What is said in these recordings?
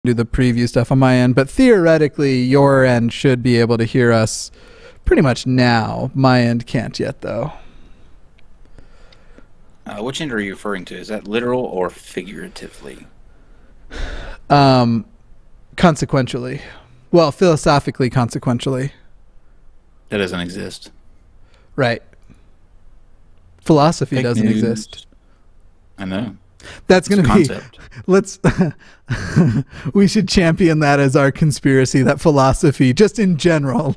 do the preview stuff on my end, but theoretically your end should be able to hear us pretty much now. My end can't yet, though. Which end are you referring to? Is that literal or figuratively? Consequentially. Well, philosophically, consequentially. That doesn't exist. Right. Philosophy Fake doesn't news. exist. I know. That's going to be... Concept. Let's... we should champion that as our conspiracy, that philosophy, just in general.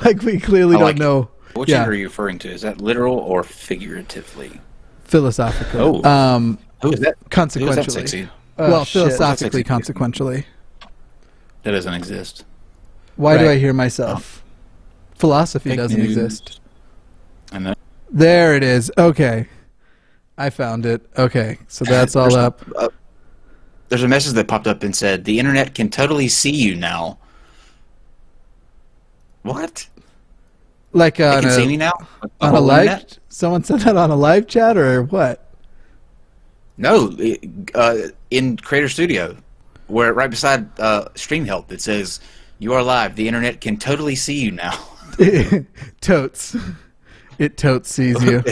Like, we clearly don't know. Which end are you referring to? Is that literal or figuratively? Philosophically. Oh. Who is that? Consequentially. Who is that sexy? Well, shit. philosophically, consequentially. That doesn't exist. Why do I hear myself? Philosophy Fake doesn't news. exist. I know. There it is. Okay. I found it. Okay. So that's all up. There's a message that popped up and said, the internet can totally see you now. What? Like They on can a, see me now? on a live... Someone said that on a live chat or what? No, in Creator Studio, where right beside Stream Help, it says, you are live. The internet can totally see you now. Totes. It totes sees you.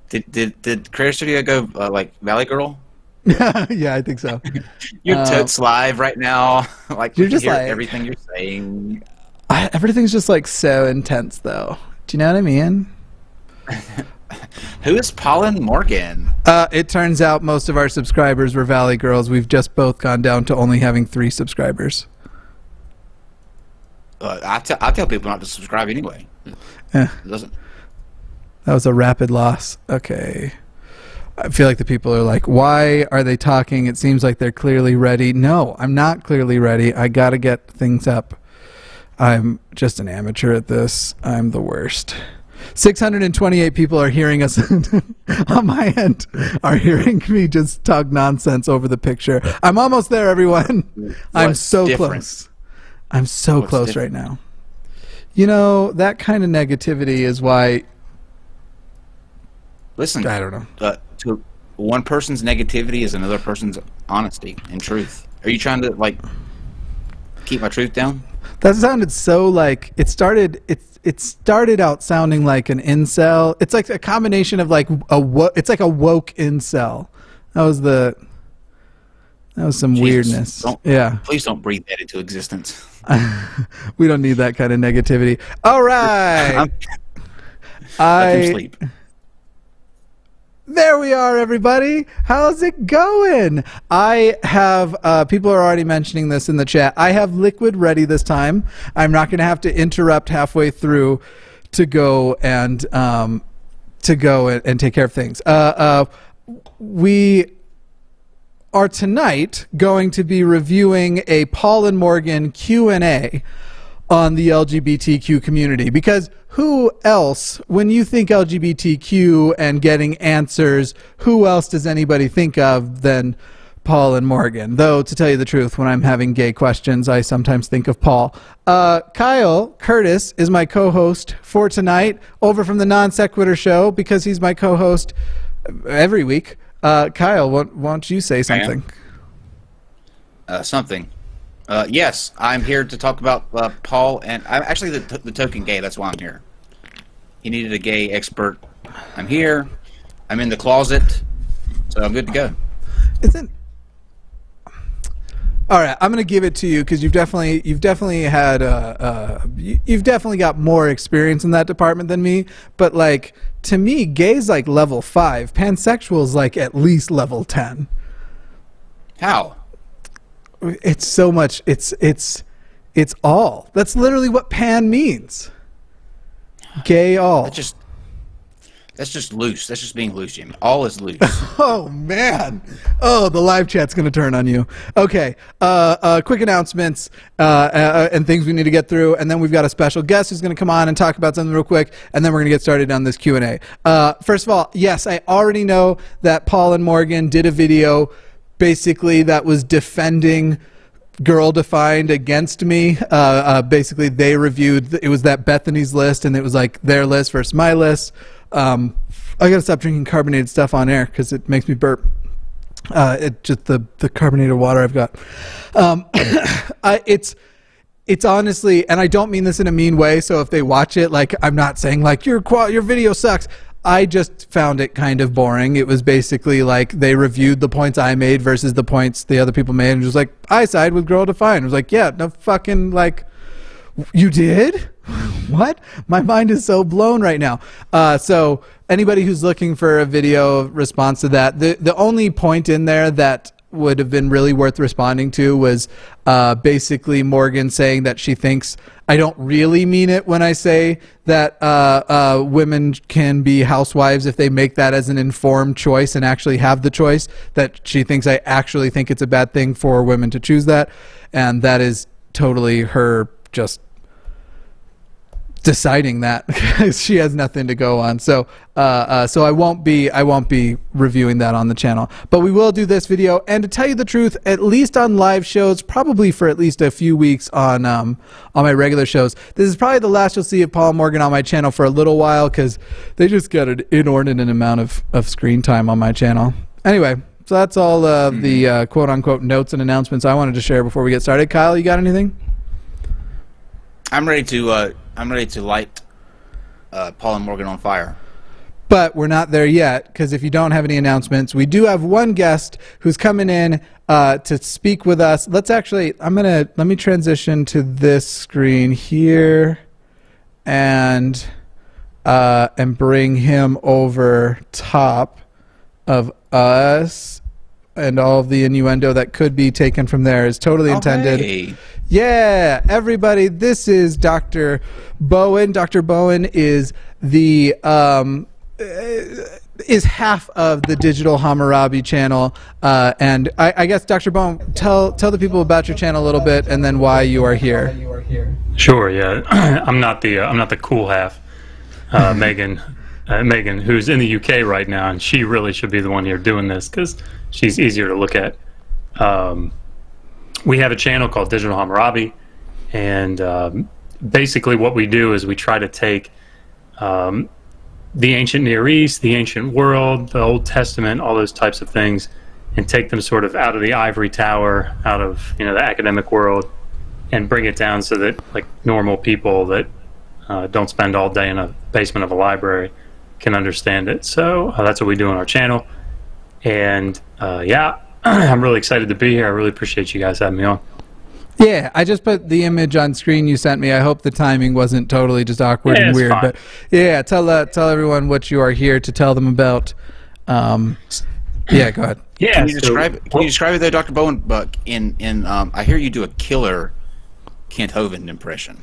Did Creator Studio go like Valley Girl? Yeah, I think so. You're totes live right now. Like You're you just hear like... everything you're saying. Everything's just like so intense, though. Do you know what I mean? Who is Paulin Morgan? It turns out most of our subscribers were Valley Girls. We've just both gone down to only having 3 subscribers. I tell people not to subscribe anyway. Eh. It doesn't. That was a rapid loss. Okay. I feel like the people are like, why are they talking? It seems like they're clearly ready. No, I'm not clearly ready. I got to get things up. I'm just an amateur at this. I'm the worst. 628 people are hearing us on my end, are hearing me just talk nonsense over the picture. I'm almost there, everyone. I'm so close. I'm so close right now. You know, that kind of negativity is why... Listen, I don't know. To one person's negativity is another person's honesty and truth. Are you trying to, like, keep my truth down? That sounded so like... It started out sounding like an incel. It's like a combination of like it's like a woke incel. That was some weirdness. Yeah. Please don't breathe that into existence. We don't need that kind of negativity. All right. Let them sleep. There we are, everybody. How's it going? I have, people are already mentioning this in the chat. I have liquid ready this time. I'm not going to have to interrupt halfway through to go and take care of things. We are tonight going to be reviewing a Paul and Morgan Q&A on the LGBTQ community, because who else, when you think LGBTQ and getting answers, who else does anybody think of than Paul and Morgan? Though, to tell you the truth, when I'm having gay questions, I sometimes think of Paul. Kyle Curtis is my co-host for tonight, over from the NonSequitur show, because he's my co-host every week. Kyle, why don't you say something? Yes, I'm here to talk about Paul, and I'm actually the token gay. That's why I'm here. He needed a gay expert. I'm here. I'm in the closet, so I'm good to go. All right, I'm gonna give it to you because you've definitely had you've definitely got more experience in that department than me. But like, to me, gay's like level 5. Pansexual's like at least level 10. How? It's so much. It's all. That's literally what pan means. Gay all. That's just loose. That's just being loose, Jimmy. All is loose. Oh man. Oh, the live chat's gonna turn on you. Okay. Quick announcements and things we need to get through, and then we've got a special guest who's gonna come on and talk about something real quick, and then we're gonna get started on this Q&A. First of all, yes, I already know that Paul and Morgan did a video basically that was defending Girl Defined against me. Basically, they reviewed, it was that Bethany's list, and it was like their list versus my list. I gotta stop drinking carbonated stuff on air because it makes me burp. Just the carbonated water I've got. It's honestly, and I don't mean this in a mean way, so if they watch it, like, I'm not saying like your video sucks. I just found it kind of boring. It was basically like they reviewed the points I made versus the points the other people made, and it was like, I side with Girl Defined. It was like, yeah, no fucking, like, you did? What? My mind is so blown right now. So anybody who's looking for a video response to that, the only point in there that would have been really worth responding to was basically Morgan saying that she thinks I don't really mean it when I say that women can be housewives if they make that as an informed choice and actually have the choice, that she thinks I actually think it's a bad thing for women to choose that, and that is totally her just deciding that. She has nothing to go on, so I won't be reviewing that on the channel, but we will do this video, and to tell you the truth, at least on live shows, probably for at least a few weeks on my regular shows. This is probably the last you'll see of Paul and Morgan on my channel for a little while, because they just get an inordinate amount of screen time on my channel. Anyway, so that's all the quote-unquote notes and announcements I wanted to share before we get started. Kyle, you got anything? I'm ready to light Paul and Morgan on fire. But we're not there yet, because if you don't have any announcements, we do have one guest who's coming in to speak with us. Let's actually, let me transition to this screen here and bring him over top of us, and all of the innuendo that could be taken from there is totally intended. Hey. Yeah, everybody, this is Dr. Bowen. Dr. Bowen is the is half of the Digital Hammurabi channel, and I guess, Dr. Bowen, tell the people about your channel a little bit, and then why you are here. Sure. Yeah, I'm not the cool half. Megan, who's in the UK right now, and she really should be the one here doing this because she's easier to look at. We have a channel called Digital Hammurabi, and basically what we do is we try to take the ancient Near East, the ancient world, the Old Testament, all those types of things, and take them sort of out of the ivory tower, out of the academic world, and bring it down so that like normal people that don't spend all day in a basement of a library can understand it. So that's what we do on our channel, and yeah. I'm really excited to be here. I really appreciate you guys having me on. Yeah, I just put the image on screen you sent me. I hope the timing wasn't totally just awkward and weird. Fine. But yeah, tell everyone what you are here to tell them about. Yeah, go ahead. Yeah, can you describe it though, Dr. Bowen? But in I hear you do a killer Kent Hovind impression.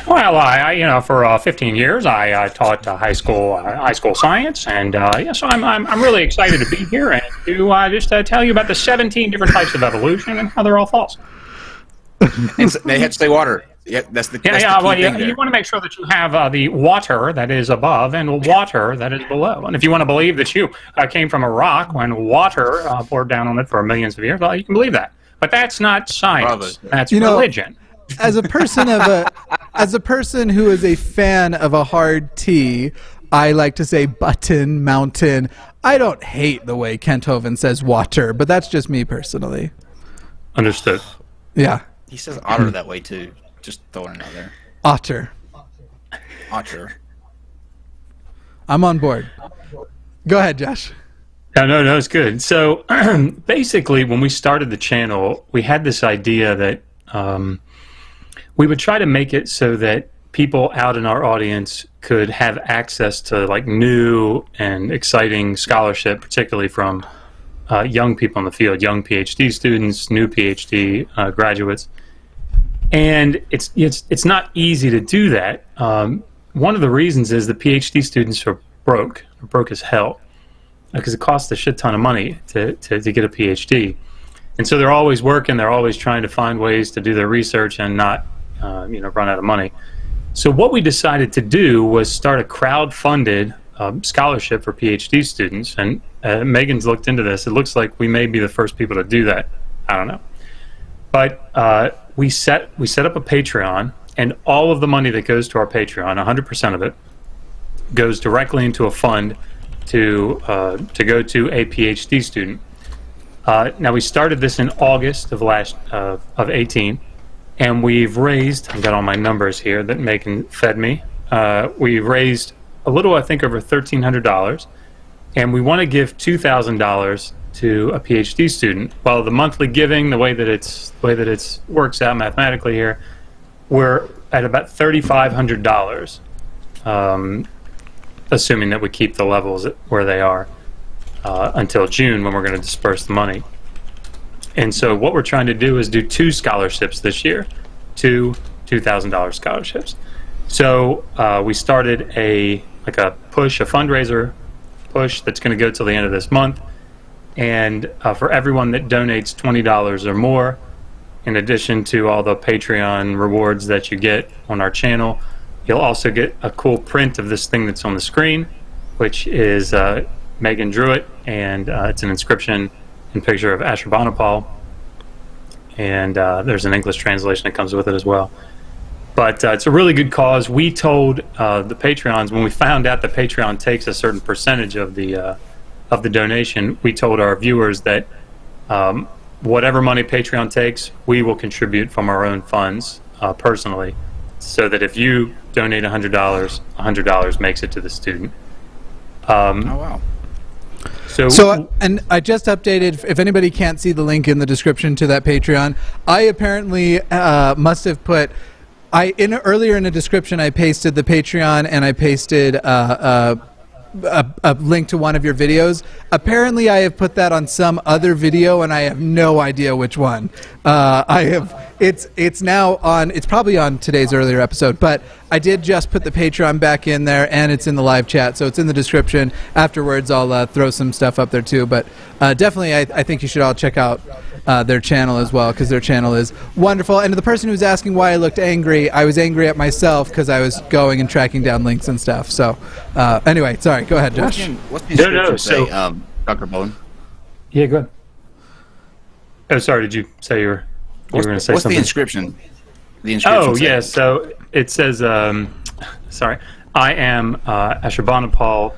Well, I for 15 years I taught high school science, and yeah, so I'm really excited to be here and to just tell you about the 17 different types of evolution and how they're all false. And they had to stay water. Yeah, that's the well, you want to make sure that you have the water that is above and water that is below. And if you want to believe that you came from a rock when water poured down on it for millions of years, well, you can believe that. But that's not science. That's religion. As a person who is a fan of a hard T, I like to say button, mountain. I don't hate the way Kent Hovind says water, but that's just me personally. Understood. Yeah. He says otter that way too. Just throwing it out there. Otter. Otter. I'm on board. Go ahead, Josh. No, it's good. So basically, when we started the channel, we had this idea that we would try to make it so that people out in our audience could have access to like new and exciting scholarship, particularly from young people in the field, young PhD students, new PhD graduates. And it's not easy to do that. One of the reasons is the PhD students are broke as hell, because it costs a shit ton of money to get a PhD. And so they're always working, they're always trying to find ways to do their research and not run out of money. So what we decided to do was start a crowd-funded scholarship for PhD students, and Megan's looked into this. It looks like we may be the first people to do that. I don't know. But we set up a Patreon, and all of the money that goes to our Patreon, 100% of it, goes directly into a fund to go to a PhD student. Now we started this in August of 18, and we've raised. I've got all my numbers here that Megan fed me. We've raised a little, I think, over $1,300, and we want to give $2,000 to a PhD student. Well, the monthly giving, the way that it's works out mathematically here, we're at about $3,500, assuming that we keep the levels where they are until June, when we're going to disperse the money. And so what we're trying to do is do 2 scholarships this year, 2 $2,000 scholarships. So we started a fundraiser push that's going to go till the end of this month. And for everyone that donates $20 or more, in addition to all the Patreon rewards that you get on our channel, you'll also get a cool print of this thing that's on the screen, which is Megan drew it, and it's an inscription and picture of Ashurbanipal, and there's an English translation that comes with it as well. But it's a really good cause. We told the Patreons, when we found out that Patreon takes a certain percentage of the donation, we told our viewers that whatever money Patreon takes, we will contribute from our own funds personally, so that if you donate $100, $100 makes it to the student. Oh, wow. So, and I just updated, if anybody can't see the link in the description to that Patreon, I apparently must have put, earlier in the description I pasted the Patreon, and I pasted a link to one of your videos. Apparently I have put that on some other video, and I have no idea which one. It's now on, it's probably on today's earlier episode, but I did just put the Patreon back in there, and it's in the live chat, so it's in the description. Afterwards I'll throw some stuff up there too, but definitely I think you should all check out their channel as well, because their channel is wonderful. And to the person who's asking why I looked angry, I was angry at myself because I was going and tracking down links and stuff. So anyway, sorry, go ahead, Josh. What's the inscription say, Dr. Bowen? Yeah, go ahead. Oh, sorry, did you say you were going to say something? What's the inscription? The inscription yeah, so it says, sorry, I am Ashurbanipal,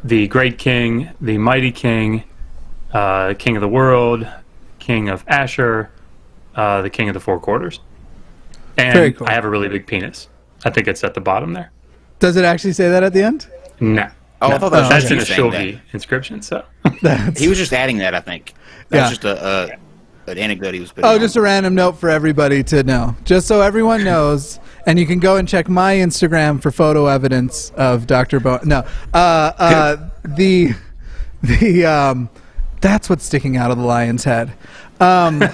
the great king, the mighty king, king of the world, king of Asher, the king of the 4 quarters. And very cool. I have a really big penis. I think it's at the bottom there. Does it actually say that at the end? No. Oh, no. I thought that was that's in a Shulgi inscription. So he was just adding that, I think. That was just an anecdote he was putting on. Just a random note for everybody to know, just so everyone knows. And you can go and check my Instagram for photo evidence of Dr. Bowen. No, that's what's sticking out of the lion's head. No,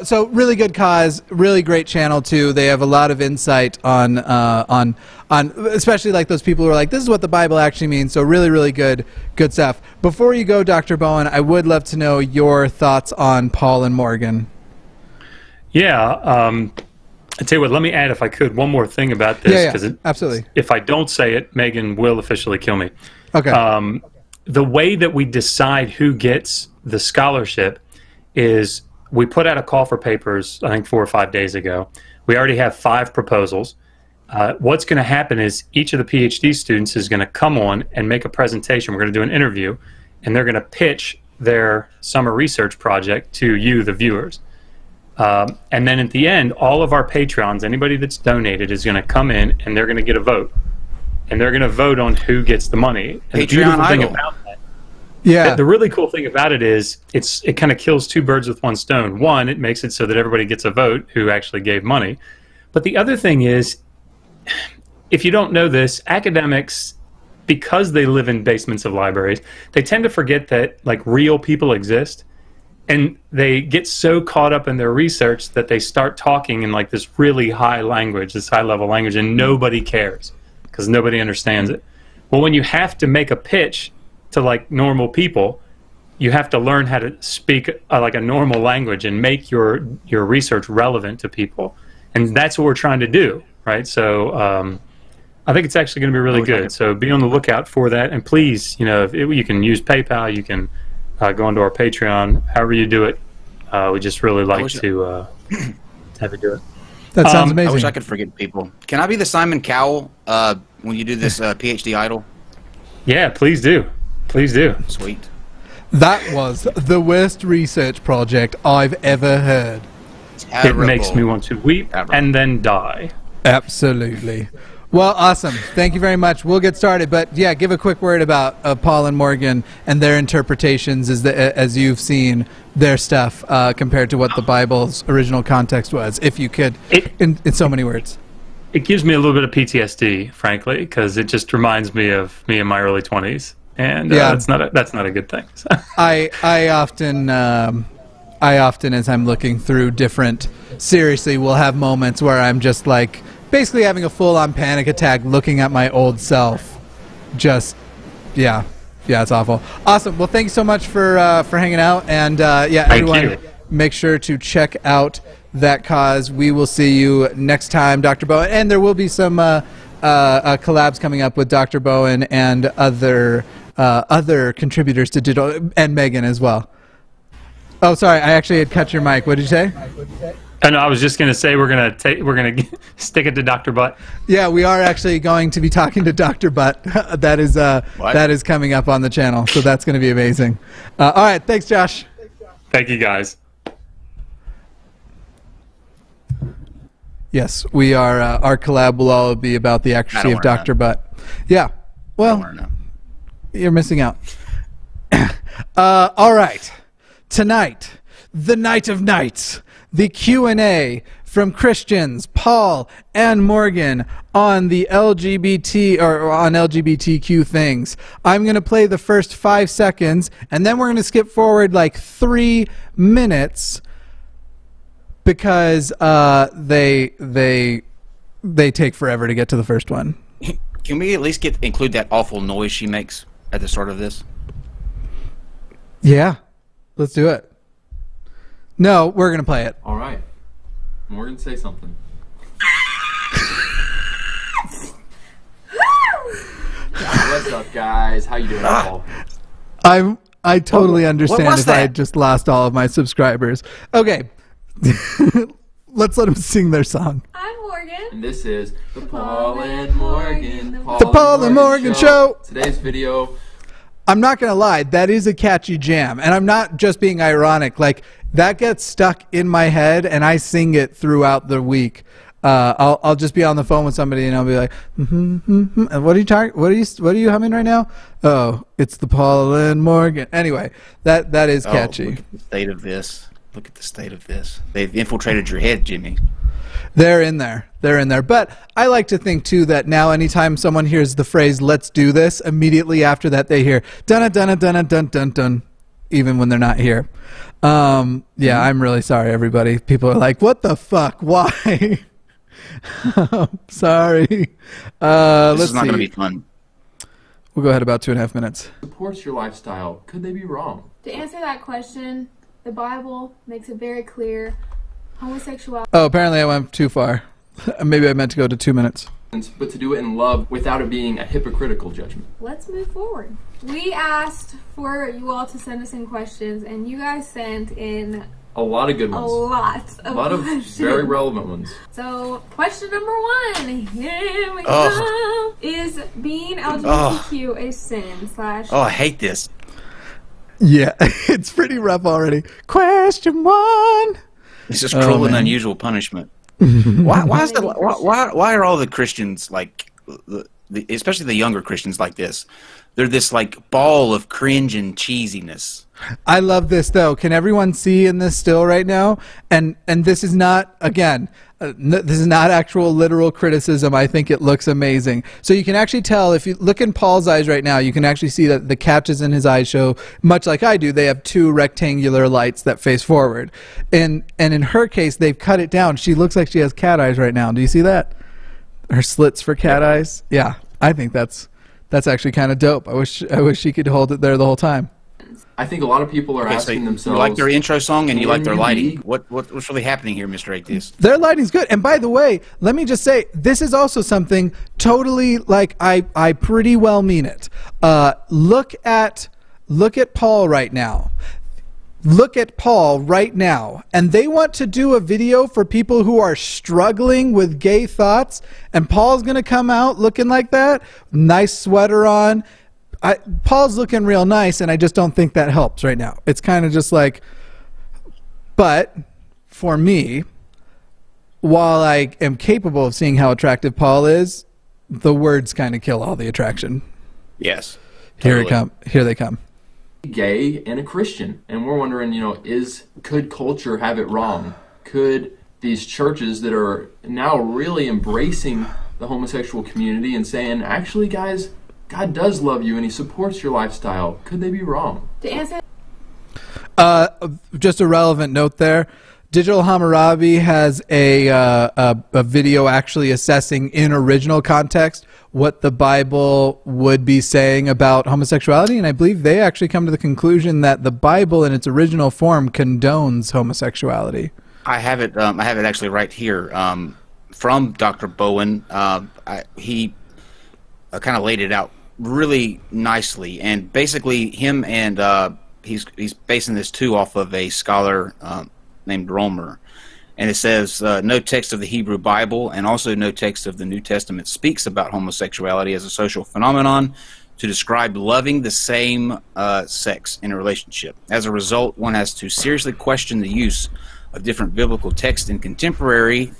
so really good cause, really great channel too. They have a lot of insight on especially like those people who are like, this is what the Bible actually means. So really, really good stuff. Before you go, Dr. Bowen, I would love to know your thoughts on Paul and Morgan. Yeah, I tell you what, let me add, if I could, one more thing about this, because absolutely. If I don't say it, Megan will officially kill me. Okay. The way that we decide who gets the scholarship is we put out a call for papers, I think 4 or 5 days ago. We already have 5 proposals. What's going to happen is each of the PhD students is going to come on and make a presentation. We're going to do an interview, and they're going to pitch their summer research project to you, the viewers. And then at the end, all of our Patreons, anybody that's donated, is going to come in, and they're going to get a vote. And they're going to vote on who gets the money. And Patreon Idol. The really cool thing about it is it kind of kills 2 birds with 1 stone. One, it makes it so that everybody gets a vote who actually gave money. But the other thing is, if you don't know this, academics, because they live in basements of libraries, they tend to forget that like real people exist. And they get so caught up in their research that they start talking in like this really high language, this high level language, and nobody cares because nobody understands it. Well, when you have to make a pitch to like normal people, you have to learn how to speak like a normal language and make your research relevant to people. And that's what we're trying to do, right? So I think it's actually going to be really good. So be on the lookout for that. And please, you can use PayPal, you can go onto our Patreon, however you do it. We just really like to have you do it. That sounds amazing. I wish I could forget people. Can I be the Simon Cowell when you do this PhD idol? Yeah, please do. Please do. Sweet. That was the worst research project I've ever heard. Terrible. It makes me want to weep Terrible. and then die. Absolutely. Well, awesome. Thank you very much. We'll get started, but yeah, give a quick word about Paul and Morgan and their interpretations as you've seen their stuff compared to what the Bible's original context was, if you could, in so many words. It gives me a little bit of PTSD, frankly, because it just reminds me of me in my early 20s, and that's not a good thing. So. I often, as I'm looking through different, seriously, will have moments where I'm just like, basically having a full-on panic attack looking at my old self. Just, yeah, it's awful. Awesome. Well, thank you so much for hanging out. And, yeah, everyone, make sure to check out that cause. We will see you next time, Dr. Bowen. And there will be some collabs coming up with Dr. Bowen and other contributors to Digital, and Megan as well. Oh, sorry, I actually had cut your mic. What did you say? And I was just going to say we're going to stick it to Dr. Butt. Yeah, we are actually going to be talking to Dr. Butt. That is coming up on the channel, so that's going to be amazing. All right, thanks, Josh. Thank you, guys. Yes, we are. Our collab will all be about the accuracy of Dr. Butt. Yeah. Well, you're missing out. All right. Tonight, the night of nights. The Q&A from Christians, Paul and Morgan, on the LGBT or on LGBTQ things. I'm going to play the first 5 seconds, and then we're going to skip forward like 3 minutes because they take forever to get to the first one. Can we at least include that awful noise she makes at the start of this? Yeah, let's do it. No, we're going to play it. All right. Morgan, say something. What's up, guys? How you doing, Paul? I totally understand if that? I had just lost all of my subscribers. Okay. Let's let them sing their song. I'm Morgan. And this is the Paul and Morgan. The Paul and Morgan Show. Today's video. I'm not going to lie. That is a catchy jam. And I'm not just being ironic. Like, that gets stuck in my head, and I sing it throughout the week. I'll just be on the phone with somebody, and I'll be like, "What are you talking? What are you humming right now?" Oh, it's the Paul and Morgan. Anyway, that is catchy. Look at the state of this. Look at the state of this. They've infiltrated your head, Jimmy. They're in there. They're in there. But I like to think, too, that now anytime someone hears the phrase, "let's do this," immediately after that they hear, dun-dun-dun-dun-dun-dun-dun, even when they're not here. Yeah, I'm really sorry, everybody. People are like, what the fuck? Why? Sorry. This is not going to be fun. We'll go ahead about 2.5 minutes. Supports your lifestyle. Could they be wrong? To answer that question, the Bible makes it very clear. Homosexuality. Oh, apparently I went too far. Maybe I meant to go to 2 minutes. But to do it in love without it being a hypocritical judgment. Let's move forward. We asked for you all to send us in questions, and you guys sent in a lot of good ones. A lot of very relevant ones. So, question number 1, here we go. Is being LGBTQ a sin / Oh, I hate this. Yeah, it's pretty rough already. Question 1. This is cruel and unusual punishment. Why is that? Why are all the Christians like, especially the younger Christians like this? They're this like ball of cringe and cheesiness. I love this though. Can everyone see in this still right now? And this is not, again, this is not actual literal criticism. I think it looks amazing. So you can actually tell, if you look in Paul's eyes right now, you can actually see that the catches in his eyes show, much like I do, they have 2 rectangular lights that face forward. And in her case, they've cut it down. She looks like she has cat eyes right now. Do you see that? Her slits for cat eyes? Yeah, I think that's actually kind of dope. I wish she could hold it there the whole time. I think a lot of people are asking themselves. You like their intro song and you like their lighting. What's really happening here, Mr. Atheist? Their lighting's good. And by the way, let me just say, this is also something totally like I pretty well mean it. Look at Paul right now. look at Paul right now, and they want to do a video for people who are struggling with gay thoughts, and Paul's going to come out looking like that, nice sweater on. Paul's looking real nice, and I just don't think that helps right now. It's kind of just like, but for me, while I am capable of seeing how attractive Paul is, the words kind of kill all the attraction. Yes. Totally. Here they come. Gay and a Christian, and we're wondering, could culture have it wrong? Could these churches that are now really embracing the homosexual community and saying, actually, guys, God does love you and he supports your lifestyle, could they be wrong? To answer, just a relevant note there. Digital Hammurabi has a video actually assessing in original context what the Bible would be saying about homosexuality, and I believe they actually come to the conclusion that the Bible in its original form condones homosexuality. I have it actually right here from Dr. Bowen. He kind of laid it out really nicely, and basically him and he's basing this too off of a scholar named Romer, and it says no text of the Hebrew Bible and also no text of the New Testament speaks about homosexuality as a social phenomenon to describe loving the same sex in a relationship. As a result, one has to seriously question the use of different biblical texts in contemporary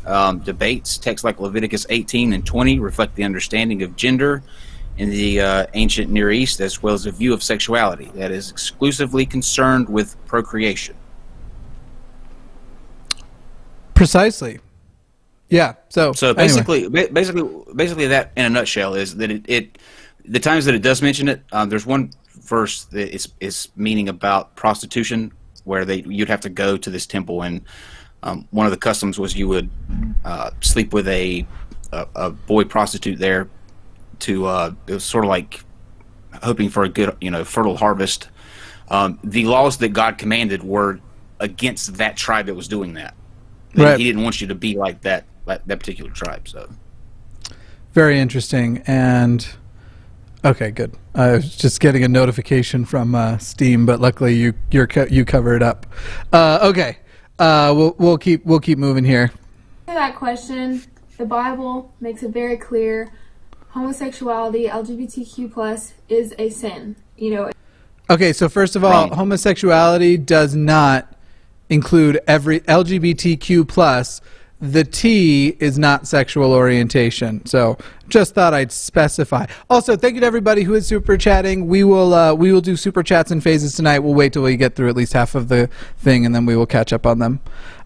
debates. Texts like Leviticus 18 and 20 reflect the understanding of gender in the ancient Near East, as well as a view of sexuality that is exclusively concerned with procreation. Precisely. Yeah. So basically, anyway. basically that in a nutshell is that the times that it does mention it, there's one verse that is meaning about prostitution, where you'd have to go to this temple, and one of the customs was you would sleep with a boy prostitute there to it was sort of like hoping for a good fertile harvest. The laws that God commanded were against that tribe that was doing that. Right. He didn't want you to be like that particular tribe. So very interesting. And okay, good. I was just getting a notification from Steam, but luckily you cover it up. Okay, we'll keep moving here. To that question, the Bible makes it very clear: homosexuality, LGBTQ+ is a sin. Okay, so first of all, homosexuality does not include every LGBTQ+. The T is not sexual orientation. So just thought I'd specify. Also, thank you to everybody who is super chatting. We will do super chats in phases tonight. We'll wait till we get through at least half of the thing, and then we will catch up on them.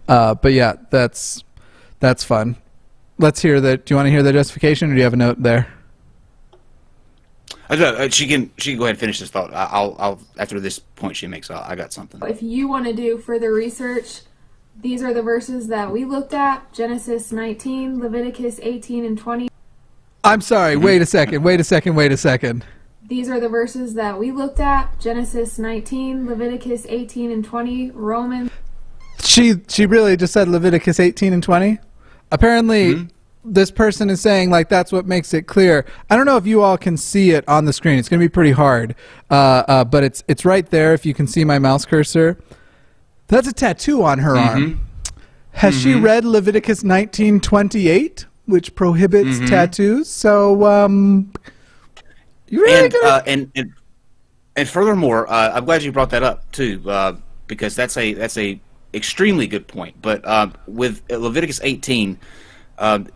But yeah, that's fun. Let's hear that. Do you want to hear the justification, or do you have a note there? She can go ahead and finish this thought. I'll after this point she makes. I got something. If you want to do further research, these are the verses that we looked at: Genesis 19, Leviticus 18 and 20. I'm sorry. Wait a second. These are the verses that we looked at: Genesis 19, Leviticus 18 and 20, Romans. She really just said Leviticus 18 and 20. Apparently. This person is saying like that's what makes it clear. I don't know if you all can see it on the screen. It's going to be pretty hard, but it's right there. If you can see my mouse cursor, that's a tattoo on her arm. Has she read Leviticus 19:28, which prohibits tattoos? So you really and furthermore, I'm glad you brought that up too, because that's a extremely good point. But with Leviticus 18.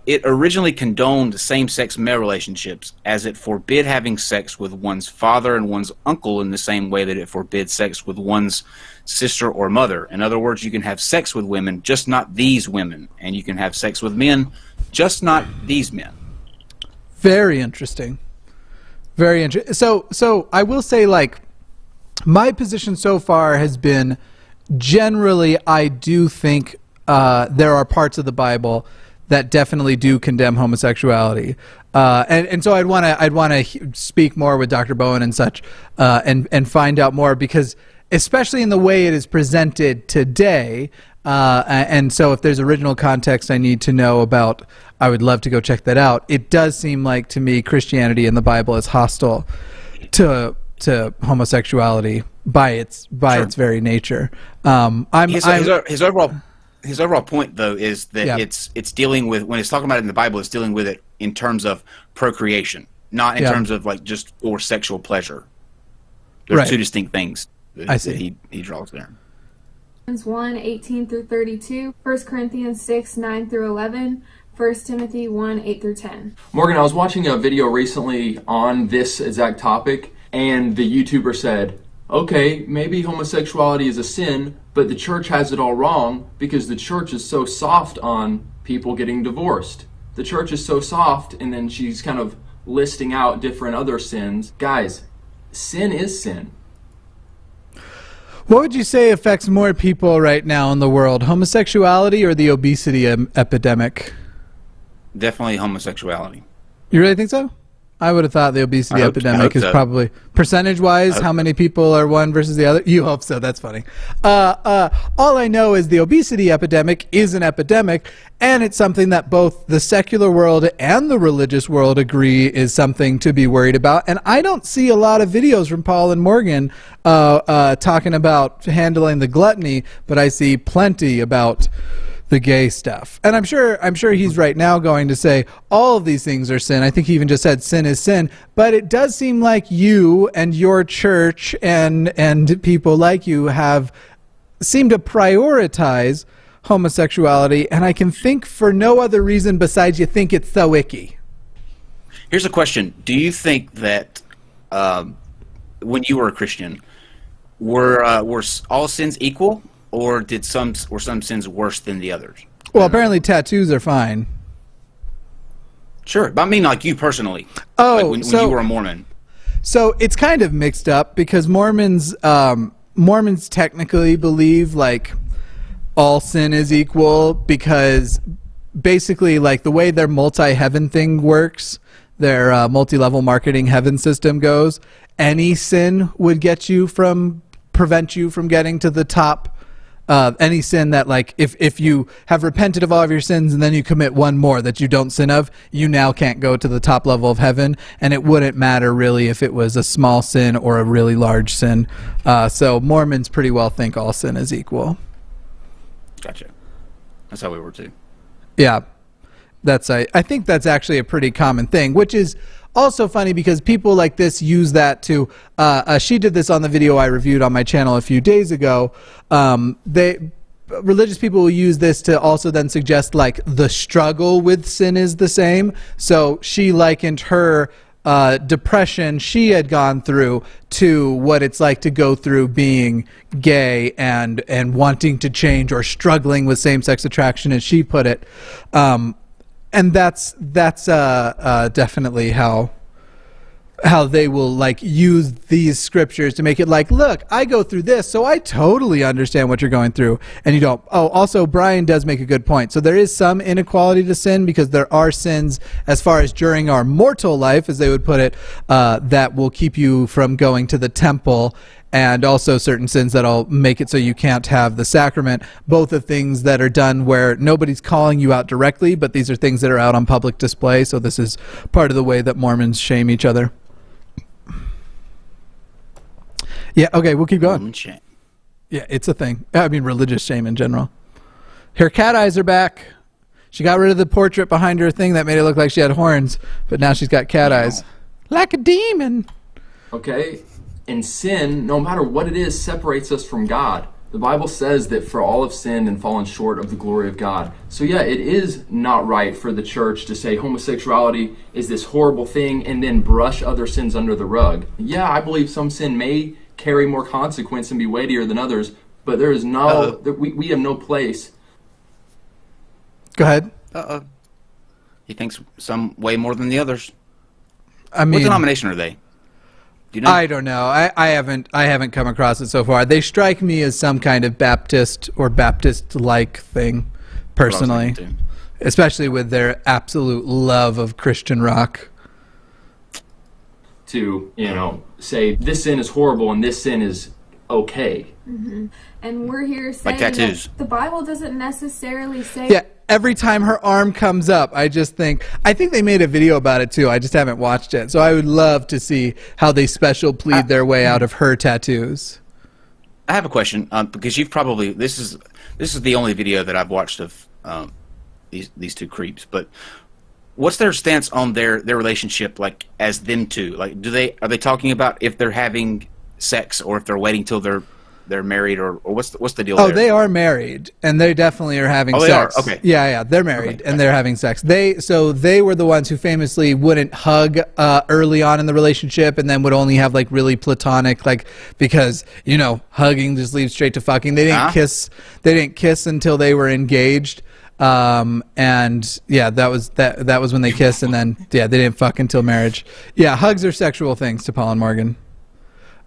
It originally condoned same-sex male relationships, as it forbid having sex with one's father and one's uncle in the same way that it forbids sex with one's sister or mother. In other words, you can have sex with women, just not these women, and you can have sex with men, just not these men. Very interesting. Very interesting. So I will say, like, my position so far has been generally I do think there are parts of the Bible that definitely do condemn homosexuality, and so I'd want to speak more with Dr. Bowen and such, and find out more, because especially in the way it is presented today, and so if there's original context I need to know about, I would love to go check that out. It does seem like to me Christianity in the Bible is hostile to to homosexuality by its very nature. His overall point, though, is that it's dealing with, when it's talking about it in the Bible, it's dealing with it in terms of procreation, not in terms of like just for sexual pleasure. There's two distinct things that he draws there. 1:18 through 32, 1 Corinthians 6:9 through 11, 1 Timothy 1:8 through 10. Morgan, I was watching a video recently on this exact topic, and the YouTuber said, okay, maybe homosexuality is a sin, but the church has it all wrong because the church is so soft on people getting divorced. The church is so soft, and then she's kind of listing out different other sins. Guys, sin is sin. What would you say affects more people right now in the world, homosexuality or the obesity epidemic? Definitely homosexuality. You really think so? I would have thought the obesity epidemic is probably, percentage-wise, how many people are one versus the other? You hope so. That's funny. All I know is the obesity epidemic is an epidemic, and it's something that both the secular world and the religious world agree is something to be worried about. And I don't see a lot of videos from Paul and Morgan talking about handling the gluttony, but I see plenty about the gay stuff. And I'm sure he's right now going to say all of these things are sin. I think he even just said sin is sin. But it does seem like you and your church and people like you seem to prioritize homosexuality, and I can think for no other reason besides you think it's so icky. Here's a question. Do you think that when you were a Christian, were all sins equal? Or were some sins worse than the others? Well, apparently tattoos are fine. Sure, but I mean like you personally. Oh, like when you were a Mormon. So it's kind of mixed up because Mormons technically believe like all sin is equal, because basically like the way their multi-heaven thing works, their multi-level marketing heaven system goes, any sin would prevent you from getting to the top. Any sin that, like, if you have repented of all of your sins and then you commit one more that you don't sin of, you now can't go to the top level of heaven, and it wouldn't matter really if it was a small sin or a really large sin. So Mormons pretty well think all sin is equal. Gotcha. That's how we were too. Yeah. I think that's actually a pretty common thing, which is also funny because people like this use that to, she did this on the video I reviewed on my channel a few days ago. Religious people will use this to also then suggest like the struggle with sin is the same. So she likened her depression she had gone through to what it's like to go through being gay and wanting to change or struggling with same-sex attraction, as she put it. And that's definitely how they will like use these scriptures to make it like, look, I go through this, so I totally understand what you're going through, and you don't. Oh, also Brian does make a good point. So there is some inequality to sin, because there are sins as far as during our mortal life, as they would put it, that will keep you from going to the temple, and also certain sins that'll make it so you can't have the sacrament. Both of things that are done where nobody's calling you out directly, but these are things that are out on public display. So this is part of the way that Mormons shame each other. Yeah, okay, we'll keep going. Shame. Yeah, it's a thing. I mean, religious shame in general. Her cat eyes are back. She got rid of the portrait behind her thing that made it look like she had horns, but now she's got cat eyes. Like a demon. Okay. And sin, no matter what it is, separates us from God. The Bible says that for all have sinned and fallen short of the glory of God. So yeah, it is not right for the church to say homosexuality is this horrible thing and then brush other sins under the rug. Yeah, I believe some sin may carry more consequence and be weightier than others, but there is no, we have no place. Go ahead. He thinks some way more than the others. I mean, what denomination are they? Do you know? I don't know. I haven't come across it so far. They strike me as some kind of Baptist or Baptist-like thing, personally, especially with their absolute love of Christian rock. To, say this sin is horrible and this sin is okay. And we're here saying Like tattoos. that the Bible doesn't necessarily say. Yeah, every time her arm comes up, I think they made a video about it too. I just haven't watched it. So I would love to see how they special plead their way out of her tattoos. I have a question, because you've probably this is the only video that I've watched of these two creeps. But what's their stance on their relationship, like as them two? Like, are they talking about if they're having sex or if they're waiting till they're married, or what's the deal? Oh, there? they are married, and they definitely are having sex. They are? Okay. Yeah, they're married, and they're having sex. They were the ones who famously wouldn't hug early on in the relationship, and then would only have like really platonic, like, because hugging just leads straight to fucking. They didn't kiss. They didn't kiss until they were engaged. And yeah, that was when they kissed, and then they didn't fuck until marriage. Yeah, hugs are sexual things to Paul and Morgan.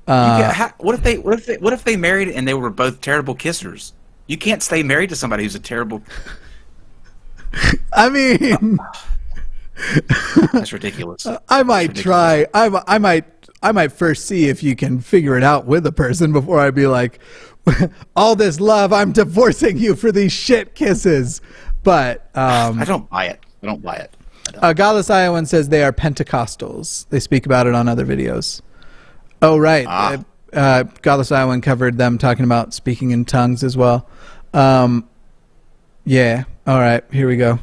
What if they married and they were both terrible kissers? You can't stay married to somebody who's a terrible. I mean, that's ridiculous. I might try. I might first see if you can figure it out with a person before I'd be like, all this love, I'm divorcing you for these shit kisses. But I don't buy it. I don't buy it. Godless Iowan says they are Pentecostals. They speak about it on other videos. Oh, right. Godless Iowan covered them talking about speaking in tongues as well. Yeah. All right. Here we go.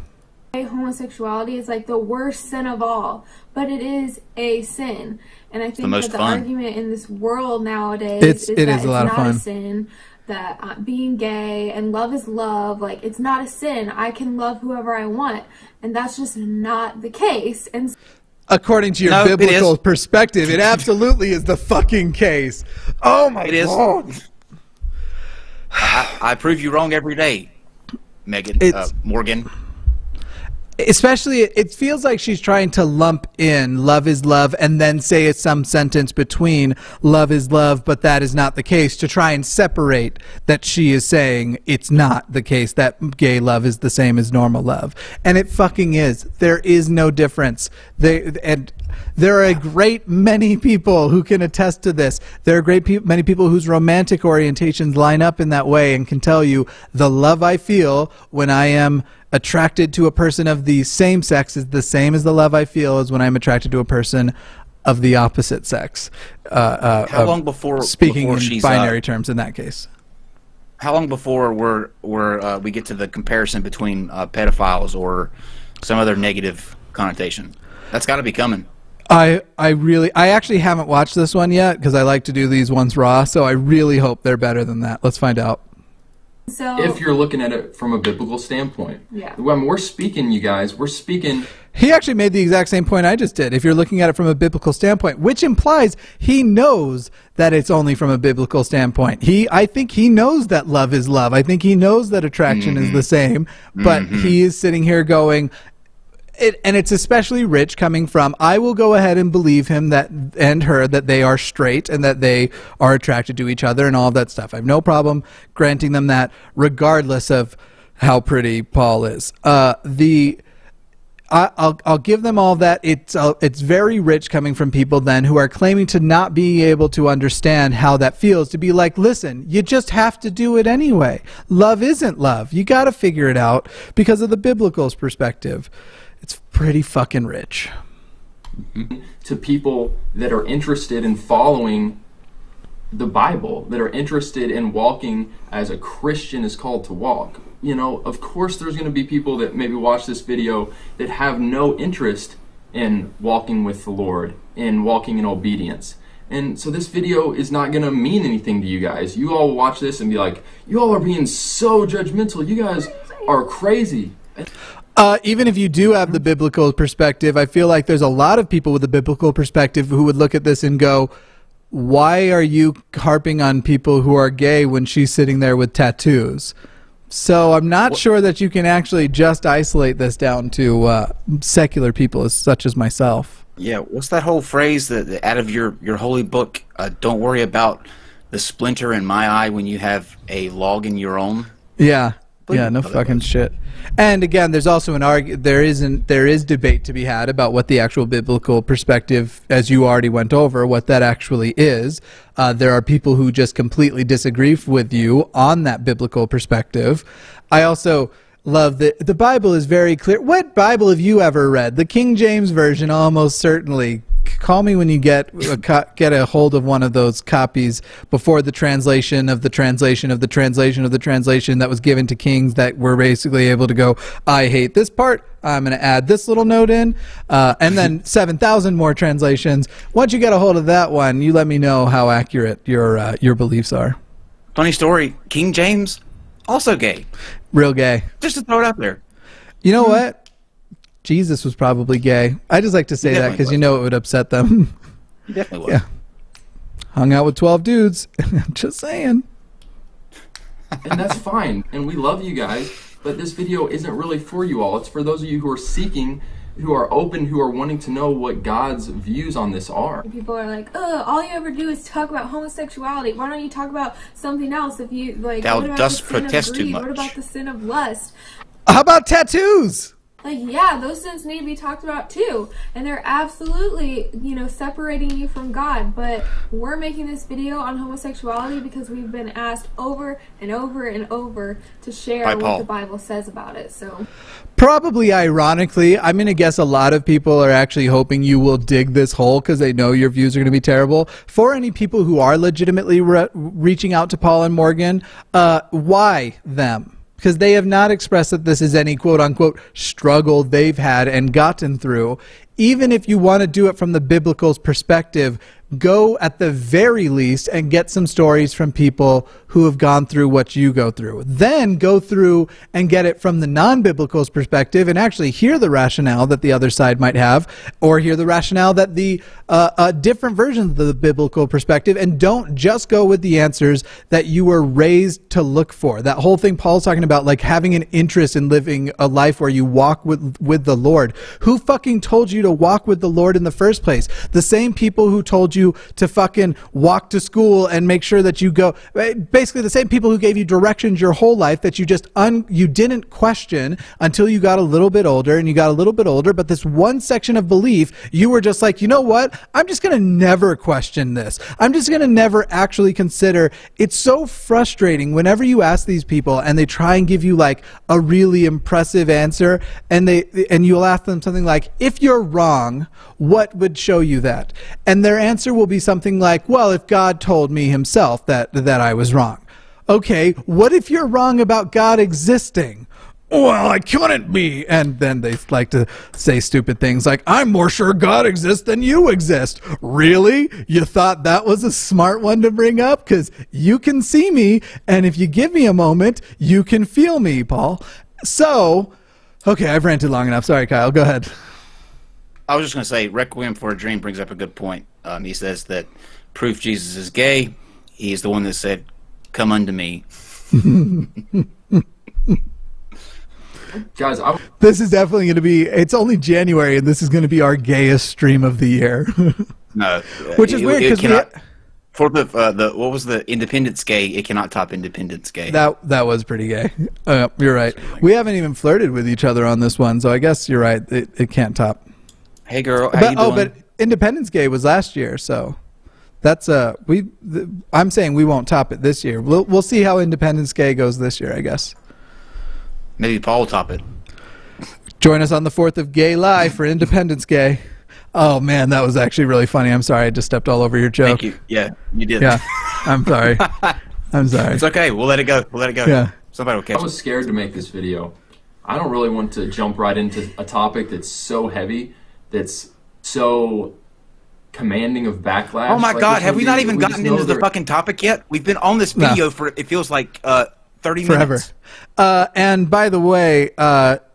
Homosexuality is like the worst sin of all, but it is a sin. And I think that the argument in this world nowadays is that it's not a sin, that being gay and love is love, like, it's not a sin. I can love whoever I want. And that's just not the case. And according to your biblical perspective, it absolutely is the fucking case. Oh my God. I prove you wrong every day, Morgan. Especially, it feels like she's trying to lump in love is love and then say it's some sentence between love is love, but that is not the case, to try and separate that she is saying it's not the case, that gay love is the same as normal love. And it fucking is. There is no difference. There are a great many people who can attest to this. There are many people whose romantic orientations line up in that way and can tell you the love I feel when I am attracted to a person of the same sex is the same as the love I feel as when I'm attracted to a person of the opposite sex. How long before speaking before in she's, binary terms in that case? How long before we get to the comparison between pedophiles or some other negative connotation? That's got to be coming. I actually haven't watched this one yet because I like to do these ones raw, so I really hope they're better than that. Let's find out. So, if you're looking at it from a biblical standpoint, when we're speaking, you guys, we're speaking. He actually made the exact same point I just did. If you're looking at it from a biblical standpoint, which implies he knows that it's only from a biblical standpoint. I think he knows that love is love. I think he knows that attraction is the same, but he is sitting here going, and it's especially rich coming from, I will go ahead and believe him and her that they are straight and that they are attracted to each other and all of that stuff. I have no problem granting them that, regardless of how pretty Paul is. I'll give them all that. It's very rich coming from people then who are claiming to not be able to understand how that feels, to be like, listen, you just have to do it anyway. Love isn't love. You got to figure it out because of the biblical perspective. It's pretty fucking rich. To people that are interested in following the Bible, that are interested in walking as a Christian is called to walk. Of course there's going to be people that maybe watch this video that have no interest in walking with the Lord, in walking in obedience. And so this video is not going to mean anything to you guys. You all watch this and be like, you all are being so judgmental. You guys are crazy. Even if you do have the biblical perspective, I feel like there's a lot of people with a biblical perspective who would look at this and go, why are you harping on people who are gay when she's sitting there with tattoos? So I'm not sure that you can actually just isolate this down to secular people such as myself. Yeah, what's that whole phrase that out of your holy book, don't worry about the splinter in my eye when you have a log in your own? Yeah. Yeah, no fucking shit. And again, there's also there is debate to be had about what the actual biblical perspective, as you already went over, what that actually is. There are people who just completely disagree with you on that biblical perspective. I also love that the Bible is very clear. What Bible have you ever read? The King James Version, almost certainly. Call me when you get a hold of one of those copies before the translation of the translation of the translation of the translation that was given to kings, that were basically able to go, I hate this part, I'm going to add this little note in, and then 7,000 more translations. Once you get a hold of that one, you let me know how accurate your beliefs are. Funny story, King James, also gay. Real gay. Just to throw it out there. You know what? Jesus was probably gay. I just like to say that because you know it would upset them. He definitely Yeah. was. Hung out with 12 dudes. Just saying. And that's fine. And we love you guys. But this video isn't really for you all. It's for those of you who are seeking, who are open, who are wanting to know what God's views on this are. People are like, oh, all you ever do is talk about homosexuality. Why don't you talk about something else? If you like, Thou what about dost the sin protest of too greed? much. What about the sin of lust? How about tattoos? Like, yeah, those sins need to be talked about too. And they're absolutely, you know, separating you from God. But we're making this video on homosexuality because we've been asked over and over and over to share what the Bible says about it. So, probably ironically, I'm going to guess a lot of people are actually hoping you will dig this hole because they know your views are going to be terrible. For any people who are legitimately reaching out to Paul and Morgan, why them? Because they have not expressed that this is any quote-unquote struggle they've had and gotten through. Even if you want to do it from the biblical perspective, go at the very least and get some stories from people who have gone through what you go through. Then go through and get it from the non-biblical perspective and actually hear the rationale that the other side might have, or hear the rationale that the different versions of the biblical perspective, and don't just go with the answers that you were raised to look for. That whole thing Paul's talking about, like having an interest in living a life where you walk with the Lord. Who fucking told you to walk with the Lord in the first place? The same people who told you to fucking walk to school and make sure that you go, basically the same people who gave you directions your whole life that you just you didn't question until you got a little bit older, and you got a little bit older, but this one section of belief, you were just like, you know what? I'm just going to never question this. I'm just going to never actually consider. It's so frustrating whenever you ask these people and they try and give you like a really impressive answer, and you'll ask them something like, if you're wrong, what would show you that? And their answer will be something like, well, if God told me himself that I was wrong. Okay, what if you're wrong about God existing? Well, I couldn't be. And then they like to say stupid things like, I'm more sure God exists than you exist. Really? You thought that was a smart one to bring up? Because you can see me, and if you give me a moment, you can feel me, Paul. So, okay, I've ranted long enough. Sorry, Kyle, go ahead. I was just going to say, Requiem for a Dream brings up a good point. He says that proof Jesus is gay. He's the one that said, come unto me. Guys, this is definitely going to be, it's only January, and this is going to be our gayest stream of the year. No. Which is weird, because for the what was the Independence Gay, it cannot top Independence Gay. That was pretty gay. You're right. We haven't even flirted with each other on this one, so I guess you're right. It can't top. Hey girl, how you doing? But Independence Gay was last year, so that's I'm saying we won't top it this year. We'll see how Independence Gay goes this year, I guess. Maybe Paul will top it. Join us on the 4th of Gay Live for Independence Gay. Oh man, that was actually really funny. I'm sorry, I just stepped all over your joke. Thank you. Yeah, you did. Yeah, I'm sorry. I'm sorry. It's okay. We'll let it go. We'll let it go. Yeah. Somebody will catch it. I was scared to make this video. I don't really want to jump right into a topic that's so heavy, that's so commanding of backlash. Oh my God, have we not even gotten into the fucking topic yet? We've been on this video for, it feels like 30 minutes. Forever. And by the way,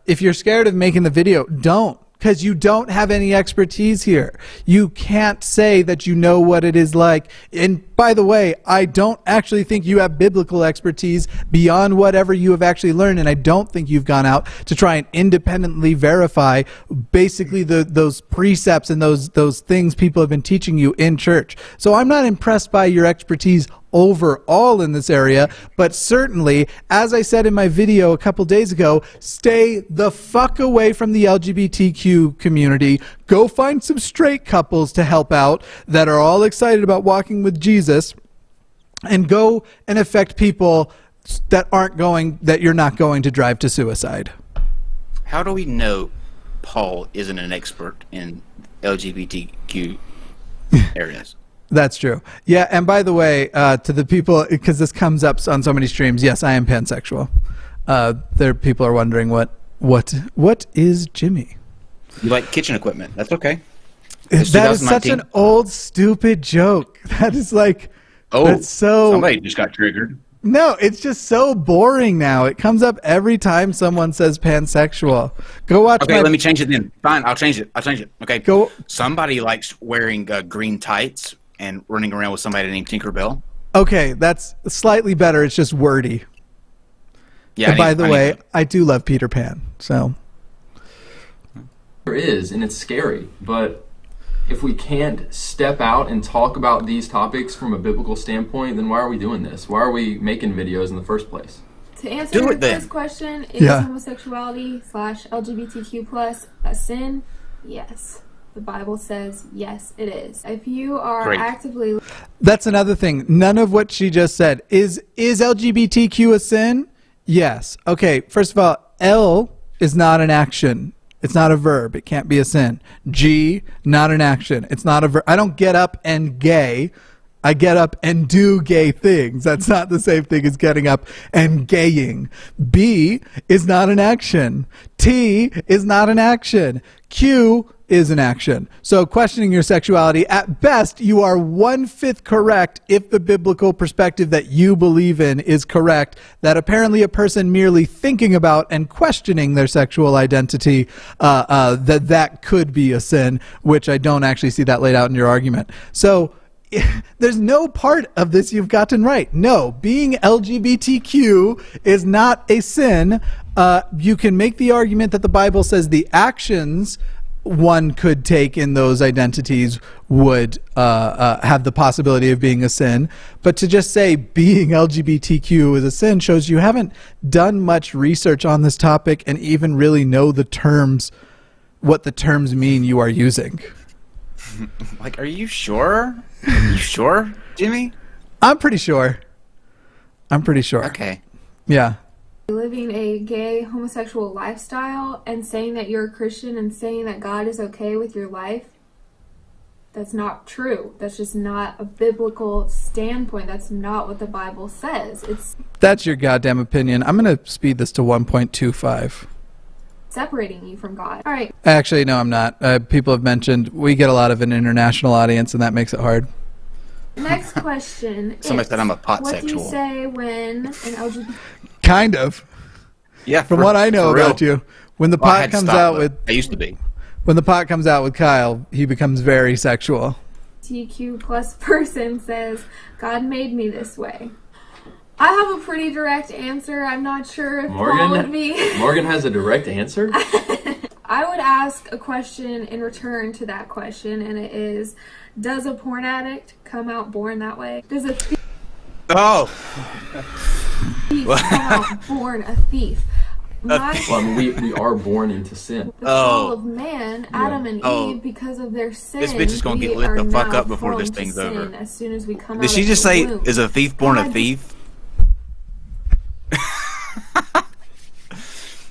if you're scared of making the video, don't. Because you don't have any expertise here. You can't say that you know what it is like. And by the way, I don't actually think you have biblical expertise beyond whatever you have actually learned, and I don't think you've gone out to try and independently verify basically those precepts and those things people have been teaching you in church. So I'm not impressed by your expertise overall in this area, but certainly, as I said in my video a couple days ago, stay the fuck away from the LGBTQ community. Go find some straight couples to help out that are all excited about walking with Jesus, and go and affect people that you're not going to drive to suicide. How do we know Paul isn't an expert in LGBTQ areas? That's true. Yeah, and by the way, to the people, because this comes up on so many streams, yes, I am pansexual. People are wondering what is Jimmy? You like kitchen equipment? That's okay. That is such an old, stupid joke. That is like, that's so. Somebody just got triggered. No, it's just so boring now. It comes up every time someone says pansexual. Go watch. Okay, let me change it then. Fine, I'll change it. Okay. Go. Somebody likes wearing green tights and running around with somebody named Tinkerbell. Okay, that's slightly better. It's just wordy. Yeah. And by the way, I do love Peter Pan. So there is, and it's scary. But if we can't step out and talk about these topics from a biblical standpoint, then why are we doing this? Why are we making videos in the first place? To answer your first question, is homosexuality / LGBTQ+ a sin? Yes. The Bible says, yes, it is. If you are actively... That's another thing. None of what she just said. Is LGBTQ a sin? Yes. Okay, first of all, L is not an action. It's not a verb. It can't be a sin. G, not an action. It's not a verb. I don't get up and gay. I get up and do gay things. That's not the same thing as getting up and gaying. B is not an action. T is not an action. Q is an action. So questioning your sexuality, at best, you are 1/5 correct if the biblical perspective that you believe in is correct, that apparently a person merely thinking about and questioning their sexual identity, that could be a sin, which I don't actually see that laid out in your argument. So there's no part of this you've gotten right. No, being LGBTQ is not a sin. You can make the argument that the Bible says the actions one could take in those identities would have the possibility of being a sin. But to just say being LGBTQ is a sin shows you haven't done much research on this topic and even really know the terms, what the terms mean you are using. Like, are you sure? Are you sure, Jimmy? I'm pretty sure. I'm pretty sure. Okay. Yeah. Living a gay homosexual lifestyle and saying that you're a Christian and saying that God is okay with your life, that's not true. That's just not a biblical standpoint. That's not what the Bible says. That's your goddamn opinion. I'm going to speed this to 1.25. Separating you from God. All right. Actually, no, I'm not. People have mentioned we get a lot of an international audience, and that makes it hard. Next question. Somebody said I'm a pot what sexual. What do you say when an LGBT... Kind of. Yeah. From what I know about you, when the pot comes out with... I used to be. When the pot comes out with Kyle, he becomes very sexual. TQ+ person says, God made me this way. I have a pretty direct answer. I'm not sure if Paul would be... Morgan has a direct answer? I would ask a question in return to that question, and it is, does a porn addict come out born that way? Does a thief come out born a thief? We are born into sin. The fall of man, Adam and Eve, because of their sin, this bitch is going to get lit the fuck up before this thing's over. As soon as we come Did out she just say, womb. is a thief born a thief?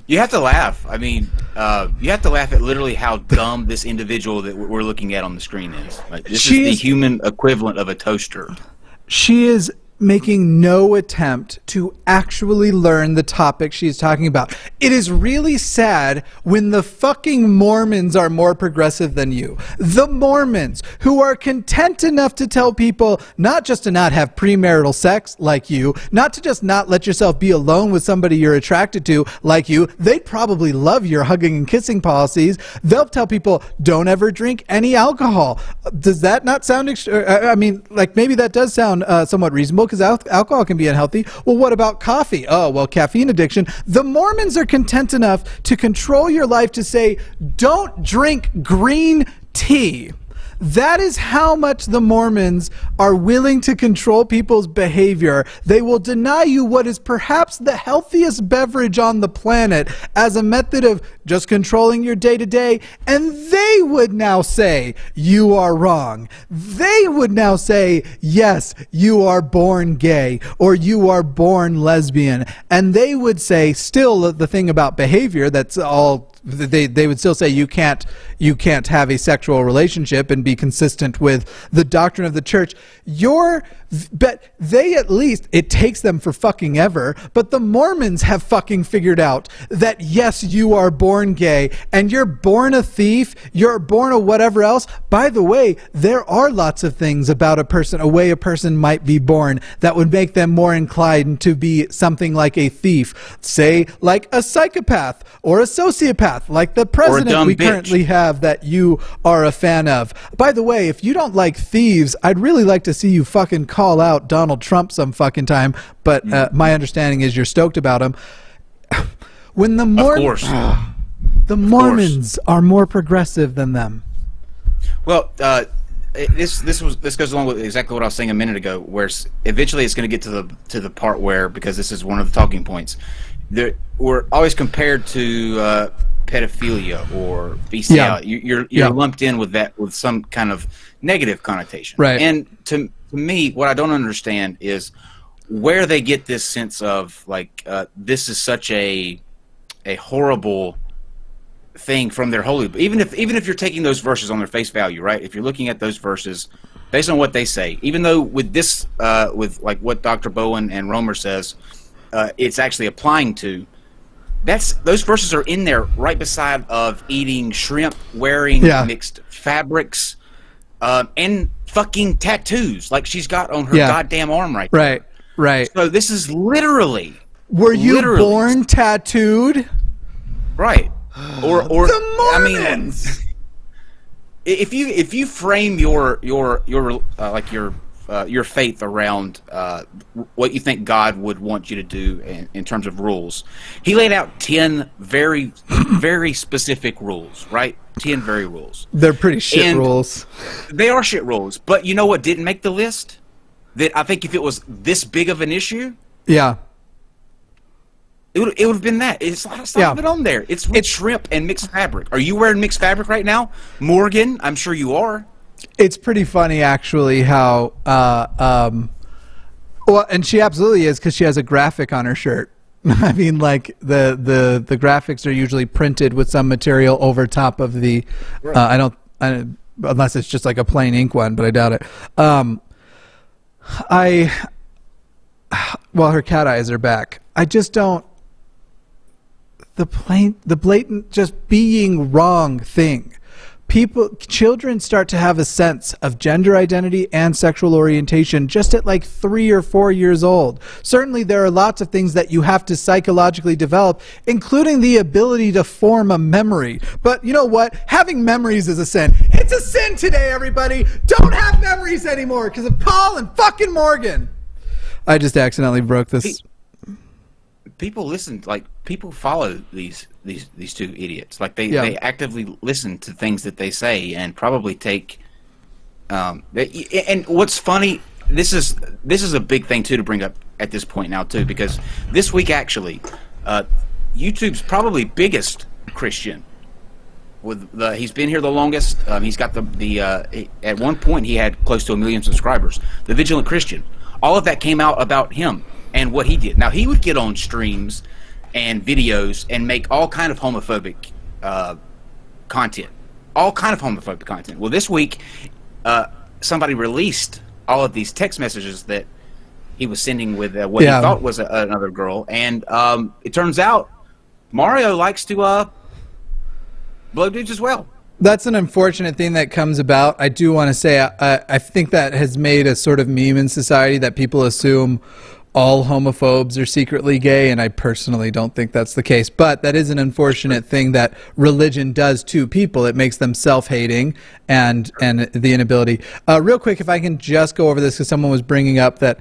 You have to laugh. I mean, you have to laugh at literally how dumb this individual that we're looking at on the screen is. Like, this is the human equivalent of a toaster. She is making no attempt to actually learn the topic she's talking about. It is really sad when the fucking Mormons are more progressive than you. The Mormons, who are content enough to tell people not just to not have premarital sex like you, not to just not let yourself be alone with somebody you're attracted to like you. They'd probably love your hugging and kissing policies. They'll tell people, don't ever drink any alcohol. Does that not sound, I mean, like maybe that does sound somewhat reasonable, because alcohol can be unhealthy. Well, what about coffee? Oh, well, caffeine addiction. The Mormons are content enough to control your life to say, don't drink green tea. That is how much the Mormons are willing to control people's behavior. They will deny you what is perhaps the healthiest beverage on the planet as a method of just controlling your day-to-day, and they would now say, you are wrong. They would now say, yes, you are born gay, or you are born lesbian. And they would say, still, the thing about behavior, that's all, they would still say you can't have a sexual relationship and be consistent with the doctrine of the church. But they, at least, it takes them for fucking ever, but the Mormons have fucking figured out that yes, you are born gay, and you're born a thief, you're born a whatever else. By the way, there are lots of things about a way a person might be born that would make them more inclined to be something like a thief. Say, like a psychopath or a sociopath, like the president we currently have that you are a fan of. By the way, if you don't like thieves, I'd really like to see you fucking call out Donald Trump some fucking time, but my understanding is you're stoked about him. When the Mormons are more progressive than them. Well, this goes along with exactly what I was saying a minute ago, where eventually it's going to get to the part where, because this is one of the talking points, we're always compared to pedophilia or bestiality. You're lumped in with that, with some kind of negative connotation. Right. And to me, what I don't understand is where they get this sense of like this is such a horrible thing from their holy. Even if you're taking those verses on their face value, right? If you're looking at those verses based on what they say, even though with this with like what Dr. Bowen and Romer says, it's actually applying to. Those verses are in there right beside of eating shrimp, wearing mixed fabrics, and fucking tattoos like she's got on her goddamn arm right there. Right. So this is literally. Were you born tattooed? Right. Or the Mormons. I mean, if you frame your faith around what you think God would want you to do in terms of rules. He laid out 10 very, very specific rules, right? 10 very rules. They're pretty shit rules. They are shit rules. But you know what didn't make the list? That I think if it was this big of an issue, it would have been that. It's not even on there. It's shrimp and mixed fabric. Are you wearing mixed fabric right now, Morgan? I'm sure you are. It's pretty funny, actually, how well, and she absolutely is, because she has a graphic on her shirt. I mean, like the graphics are usually printed with some material over top of the. Right. Unless it's just like a plain ink one, but I doubt it. Well, her cat eyes are back. I just don't. The blatant just being wrong thing. Children start to have a sense of gender identity and sexual orientation just at like 3 or 4 years old. Certainly there are lots of things that you have to psychologically develop, including the ability to form a memory. But you know what? Having memories is a sin. It's a sin today, everybody. Don't have memories anymore because of Paul and fucking Morgan. I just accidentally broke this. People listen, like people follow these two idiots. Like they actively listen to things that they say and probably take. And what's funny, this is a big thing too to bring up at this point now too, because this week actually, YouTube's probably biggest Christian. He's been here the longest. He's got at one point he had close to 1 million subscribers. The Vigilant Christian. All of that came out about him and what he did. Now, he would get on streams and videos and make all kind of homophobic content. All kind of homophobic content. Well, this week, somebody released all of these text messages that he was sinning with what he thought was another girl, and it turns out Mario likes to blow dudes as well. That's an unfortunate thing that comes about. I do want to say I think that has made a sort of meme in society that people assume all homophobes are secretly gay, and I personally don't think that's the case. But that is an unfortunate thing that religion does to people. It makes them self-hating and the inability. Real quick, if I can just go over this, because someone was bringing up that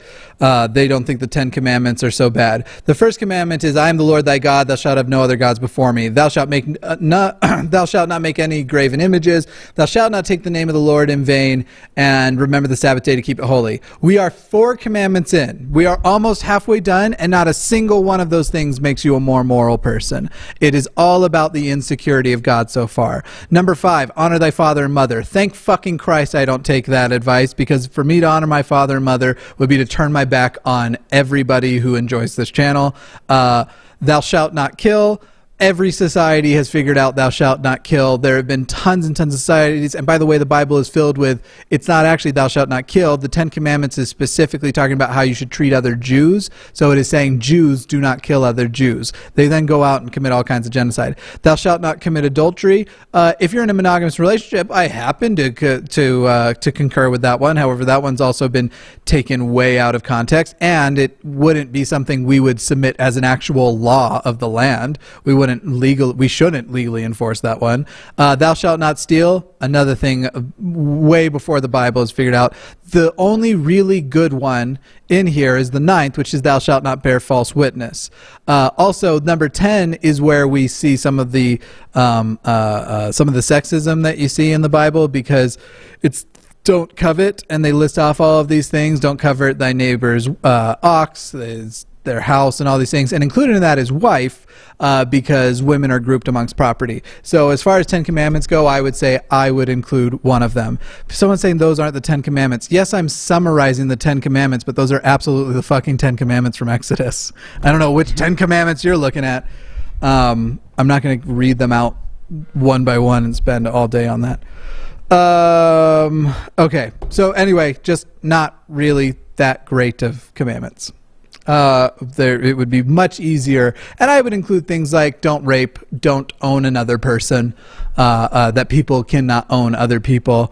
they don't think the 10 Commandments are so bad. The first commandment is, I am the Lord thy God, thou shalt have no other gods before me. Thou shalt thou shalt not make any graven images. Thou shalt not take the name of the Lord in vain, and remember the Sabbath day to keep it holy. We are 4 commandments in. We are almost halfway done, and not a single one of those things makes you a more moral person. It is all about the insecurity of God so far. Number 5, honor thy father and mother. Thank fucking Christ I don't take that advice, because for me to honor my father and mother would be to turn my back on everybody who enjoys this channel. Thou shalt not kill. Every society has figured out thou shalt not kill. There have been tons and tons of societies. And by the way, the Bible is filled with, it's not actually thou shalt not kill. The 10 Commandments is specifically talking about how you should treat other Jews. So it is saying Jews do not kill other Jews. They then go out and commit all kinds of genocide. Thou shalt not commit adultery. If you're in a monogamous relationship, I happen to concur with that one. However, that one's also been taken way out of context, and it wouldn't be something we would submit as an actual law of the land. We shouldn't legally enforce that one. Thou shalt not steal, another thing way before the Bible is figured out. The only really good one in here is the 9th, which is thou shalt not bear false witness. Also, number 10 is where we see some of the sexism that you see in the Bible, because it's don't covet, and they list off all of these things. Don't covet thy neighbor's ox, their house, and all these things, and included in that is wife, because women are grouped amongst property. So as far as 10 Commandments go, I would say I would include one of them. Someone's saying those aren't the 10 Commandments. Yes, I'm summarizing the 10 Commandments, but those are absolutely the fucking 10 Commandments from Exodus. I don't know which 10 Commandments you're looking at. I'm not going to read them out one by one and spend all day on that. Okay, so anyway, just not really that great of commandments. It would be much easier, and I would include things like don't rape, don't own another person, that people cannot own other people,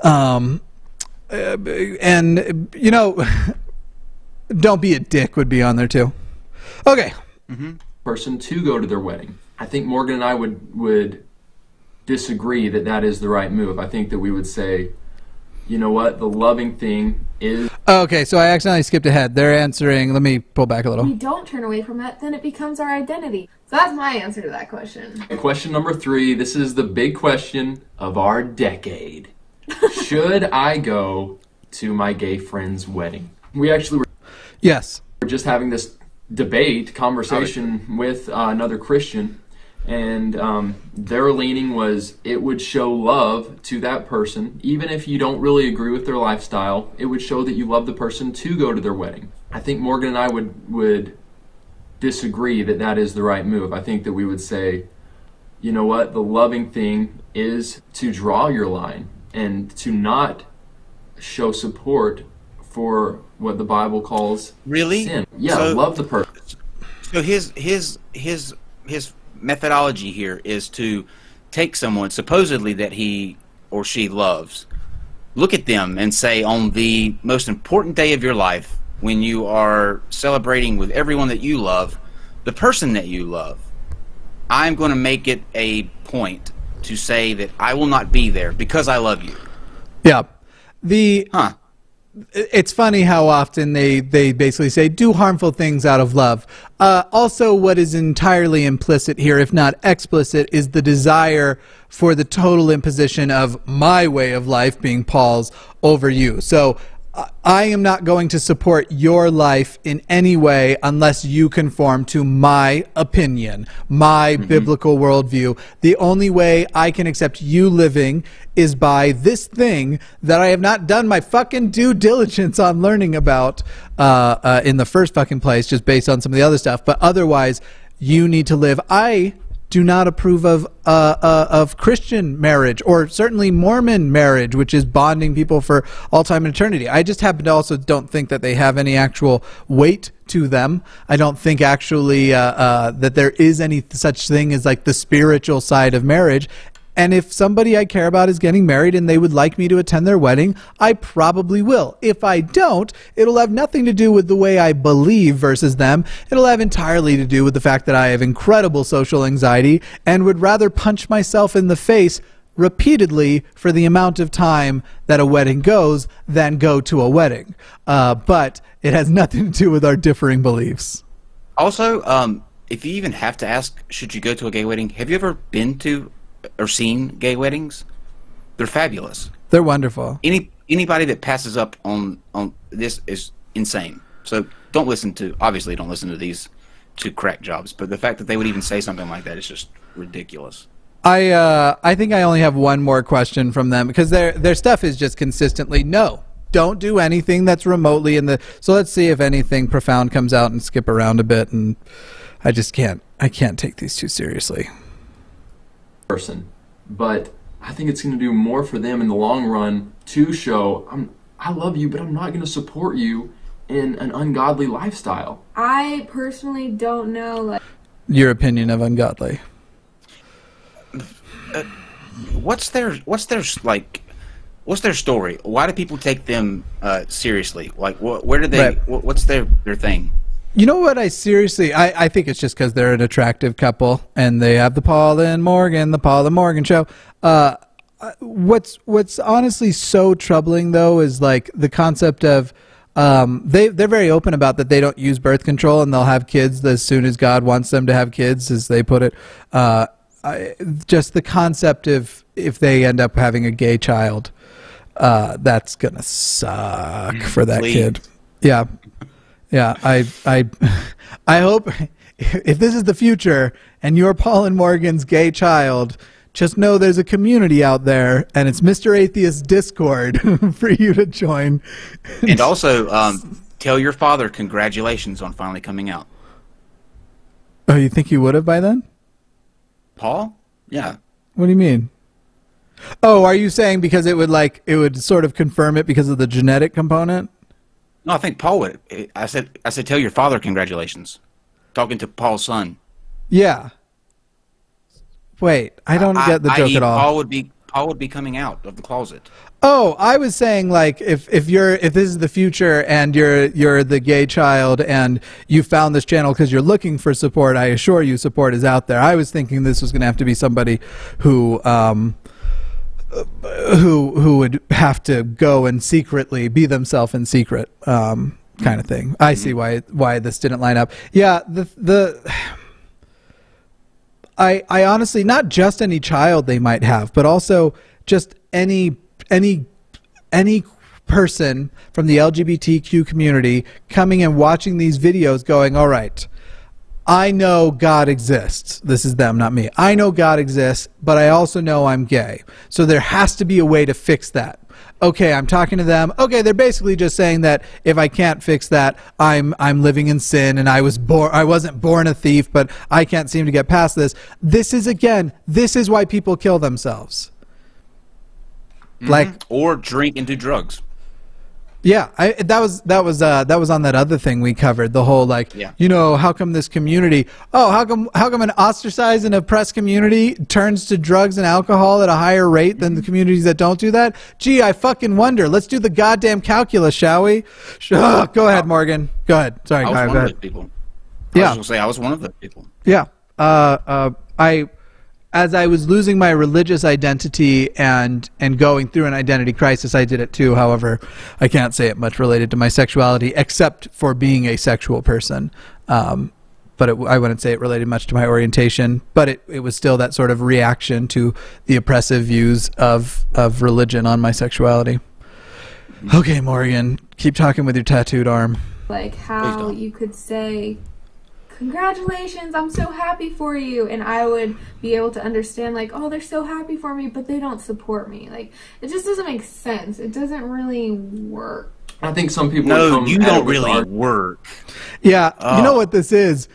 and you know, don't be a dick would be on there too. Okay. Person to go to their wedding. I think Morgan and I would disagree that that is the right move. I think that we would say, you know what, the loving thing is... Okay, so I accidentally skipped ahead. They're answering... Let me pull back a little. If we don't turn away from it, then it becomes our identity. So that's my answer to that question. Question number 3. This is the big question of our decade. Should I go to my gay friend's wedding? We actually were... Yes. We're just having this conversation with another Christian, and their leaning was it would show love to that person, even if you don't really agree with their lifestyle. It would show that you love the person to go to their wedding. I think Morgan and I would disagree that that is the right move. I think that we would say, you know what, the loving thing is to draw your line and to not show support for what the Bible calls sin. Yeah, so, love the person. So his methodology here is to take someone supposedly that he or she loves, look at them and say, on the most important day of your life, when you are celebrating with everyone that you love, the person that you love, I'm going to make it a point to say that I will not be there because I love you. Yeah. It's funny how often they basically say, do harmful things out of love. Also, what is entirely implicit here, if not explicit, is the desire for the total imposition of my way of life, being Paul's, over you. So I am not going to support your life in any way unless you conform to my opinion, my biblical worldview. The only way I can accept you living is by this thing that I have not done my fucking due diligence on learning about in the first fucking place, just based on some of the other stuff. But otherwise, you need to live. I do not approve of Christian marriage, or certainly Mormon marriage, which is bonding people for all time and eternity. I just happen to also don't think that they have any actual weight to them. I don't think actually that there is any such thing as like the spiritual side of marriage. And if somebody I care about is getting married and they would like me to attend their wedding, I probably will. If I don't, it'll have nothing to do with the way I believe versus them. It'll have entirely to do with the fact that I have incredible social anxiety and would rather punch myself in the face repeatedly for the amount of time that a wedding goes than go to a wedding. But it has nothing to do with our differing beliefs. Also, if you even have to ask, should you go to a gay wedding, have you ever been to or seen gay weddings? They're fabulous. They're wonderful. Anybody that passes up on this is insane. So obviously don't listen to these two crack jobs, but the fact that they would even say something like that is just ridiculous. I think I only have one more question from them, because their stuff is just consistently no. Don't do anything that's remotely in the. So let's see if anything profound comes out and skip around a bit, and I just can't. I can't take these too seriously. Person, but I think it's going to do more for them in the long run to show I love you, but I'm not going to support you in an ungodly lifestyle. I personally don't know your opinion of ungodly. What's their story? Why do people take them seriously? Like, where did they? Right. What's their thing? You know what? I think it's just because they're an attractive couple and they have the Paul and Morgan show. What's honestly so troubling though is like the concept of they're very open about that they don't use birth control and they'll have kids as soon as God wants them to have kids, as they put it. Just the concept of if they end up having a gay child, that's gonna suck for that kid. Yeah. Yeah, I hope if this is the future and you're Paul and Morgan's gay child, just know there's a community out there, and it's Mr. Atheist Discord for you to join. And also, tell your father congratulations on finally coming out. Oh, you think he would have by then? Paul? Yeah. What do you mean? Oh, are you saying because it would sort of confirm it because of the genetic component? No, I think Paul would. I said, tell your father congratulations. Talking to Paul's son. Yeah. Wait, I don't get the joke at all. Paul would be coming out of the closet. Oh, I was saying like if this is the future and you're the gay child and you found this channel because you're looking for support, I assure you support is out there. I was thinking this was going to have to be somebody who would have to go and secretly be themselves in secret, kind of thing. I see why this didn't line up. Yeah, I honestly, not just any child they might have, but also just any person from the LGBTQ community coming and watching these videos going, all right, I know God exists. This is them, not me. I know God exists, but I also know I'm gay. So there has to be a way to fix that. Okay, I'm talking to them. Okay, they're basically just saying that if I can't fix that, I'm living in sin, and I wasn't born a thief, but I can't seem to get past this. This is why people kill themselves. Like, or drink and do drugs. Yeah, that was on that other thing we covered, the whole how come this community, how come an ostracized and oppressed community turns to drugs and alcohol at a higher rate than the communities that don't do that? Gee, I fucking wonder. Let's do the goddamn calculus, shall we? Go ahead, Morgan. Go ahead. Sorry, I was one of those people. I was going to say I was one of those people. Yeah. As I was losing my religious identity and going through an identity crisis, I did it too. However, I can't say it much related to my sexuality, except for being a sexual person. But I wouldn't say it related much to my orientation. But it was still that sort of reaction to the oppressive views of religion on my sexuality. Okay, Morgan, keep talking with your tattooed arm. Like how you could say, congratulations, I'm so happy for you, and I would be able to understand like, oh, they're so happy for me, but they don't support me. Like, it just doesn't make sense. It doesn't really work. I think some people you don't really work. Yeah, you know what this is?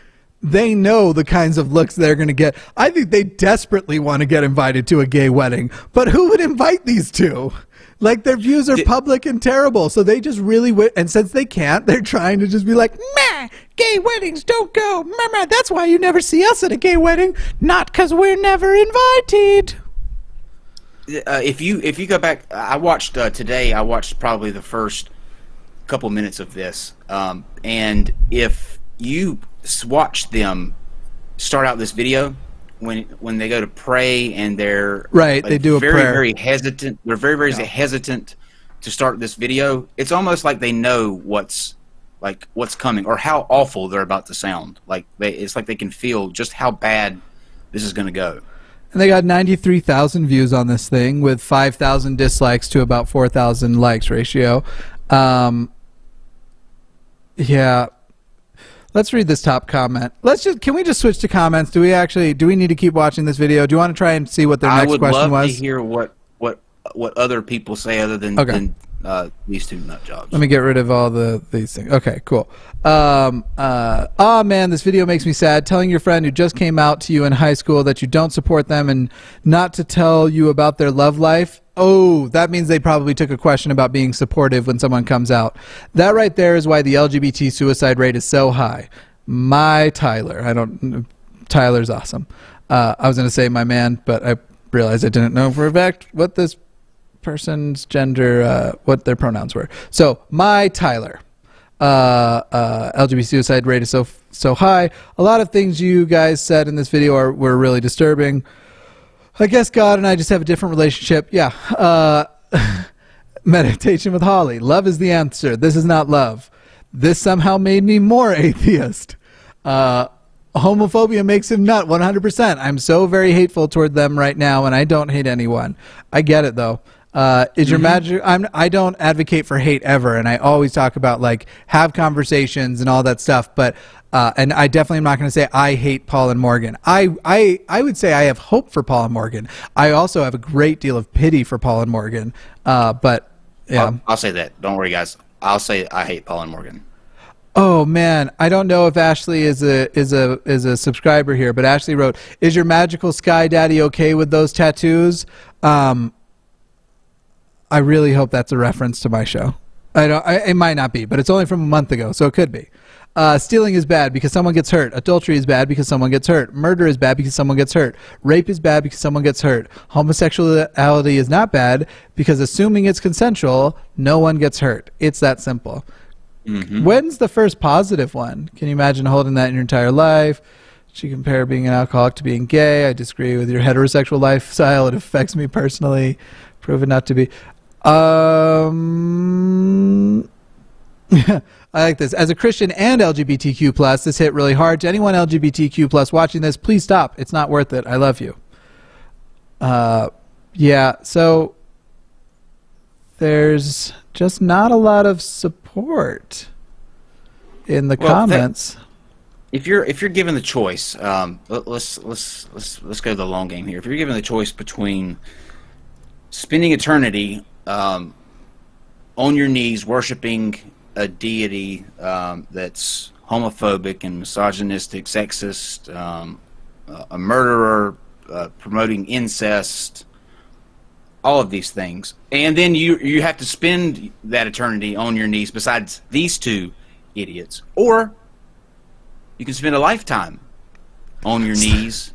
they know the kinds of looks they're going to get. I think they desperately want to get invited to a gay wedding, but who would invite these two? Like, their views are public and terrible, so they just really and since they can't, they're trying to just be like, meh, gay weddings don't go, meh, that's why you never see us at a gay wedding, not because we're never invited. If you go back, I watched today, I watched probably the first couple minutes of this, and if you watch them start out this video, when they go to pray and they're right, they do a very prayer. very hesitant. They're very hesitant to start this video. It's almost like they know what's coming or how awful they're about to sound. Like it's like they can feel just how bad this is going to go. And they got 93,000 views on this thing with 5,000 dislikes to about 4,000 likes ratio. Yeah. Let's read this top comment. Can we just switch to comments? Do we need to keep watching this video? Do you want to try and see what their next question was? I would love to hear what other people say other than these two nut jobs. Let me get rid of all these things. Okay, cool. Oh man, this video makes me sad. Telling your friend who just came out to you in high school that you don't support them and not to tell you about their love life. Oh, that means they probably took a question about being supportive when someone comes out. That right there is why the LGBT suicide rate is so high. My Tyler. Tyler's awesome. I was going to say my man, but I realized I didn't know for a fact what this person's gender, what their pronouns were. So, my Tyler. LGBT suicide rate is so high. A lot of things you guys said in this video were really disturbing. I guess God and I just have a different relationship. Yeah. Meditation with Holly. Love is the answer. This is not love. This somehow made me more atheist. Homophobia makes him nut 100%. I'm so very hateful toward them right now, and I don't hate anyone. I get it, though. Is your magic? I don't advocate for hate ever, and I always talk about like have conversations and all that stuff. But and I definitely am not going to say I hate Paul and Morgan. I would say I have hope for Paul and Morgan. I also have a great deal of pity for Paul and Morgan. But yeah, I'll say that. Don't worry, guys. I'll say I hate Paul and Morgan. Oh man, I don't know if Ashley is a subscriber here, but Ashley wrote, "Is your magical sky daddy okay with those tattoos?" I really hope that's a reference to my show. It might not be, but it's only from a month ago, so it could be. Stealing is bad because someone gets hurt. Adultery is bad because someone gets hurt. Murder is bad because someone gets hurt. Rape is bad because someone gets hurt. Homosexuality is not bad because assuming it's consensual, no one gets hurt. It's that simple. When's the first positive one? Can you imagine holding that in your entire life? Should you compare being an alcoholic to being gay? I disagree with your heterosexual lifestyle. It affects me personally. Proven not to be. I like this. As a Christian and LGBTQ+, this hit really hard. To anyone LGBTQ+ watching this, please stop. It's not worth it. I love you. Yeah, so there's just not a lot of support in the comments. If you're given the choice, let's go the long game here. If you're given the choice between spending eternity on your knees worshiping a deity that's homophobic and misogynistic, sexist, a murderer, promoting incest, all of these things, and then you have to spend that eternity on your knees besides these two idiots, or you can spend a lifetime on your knees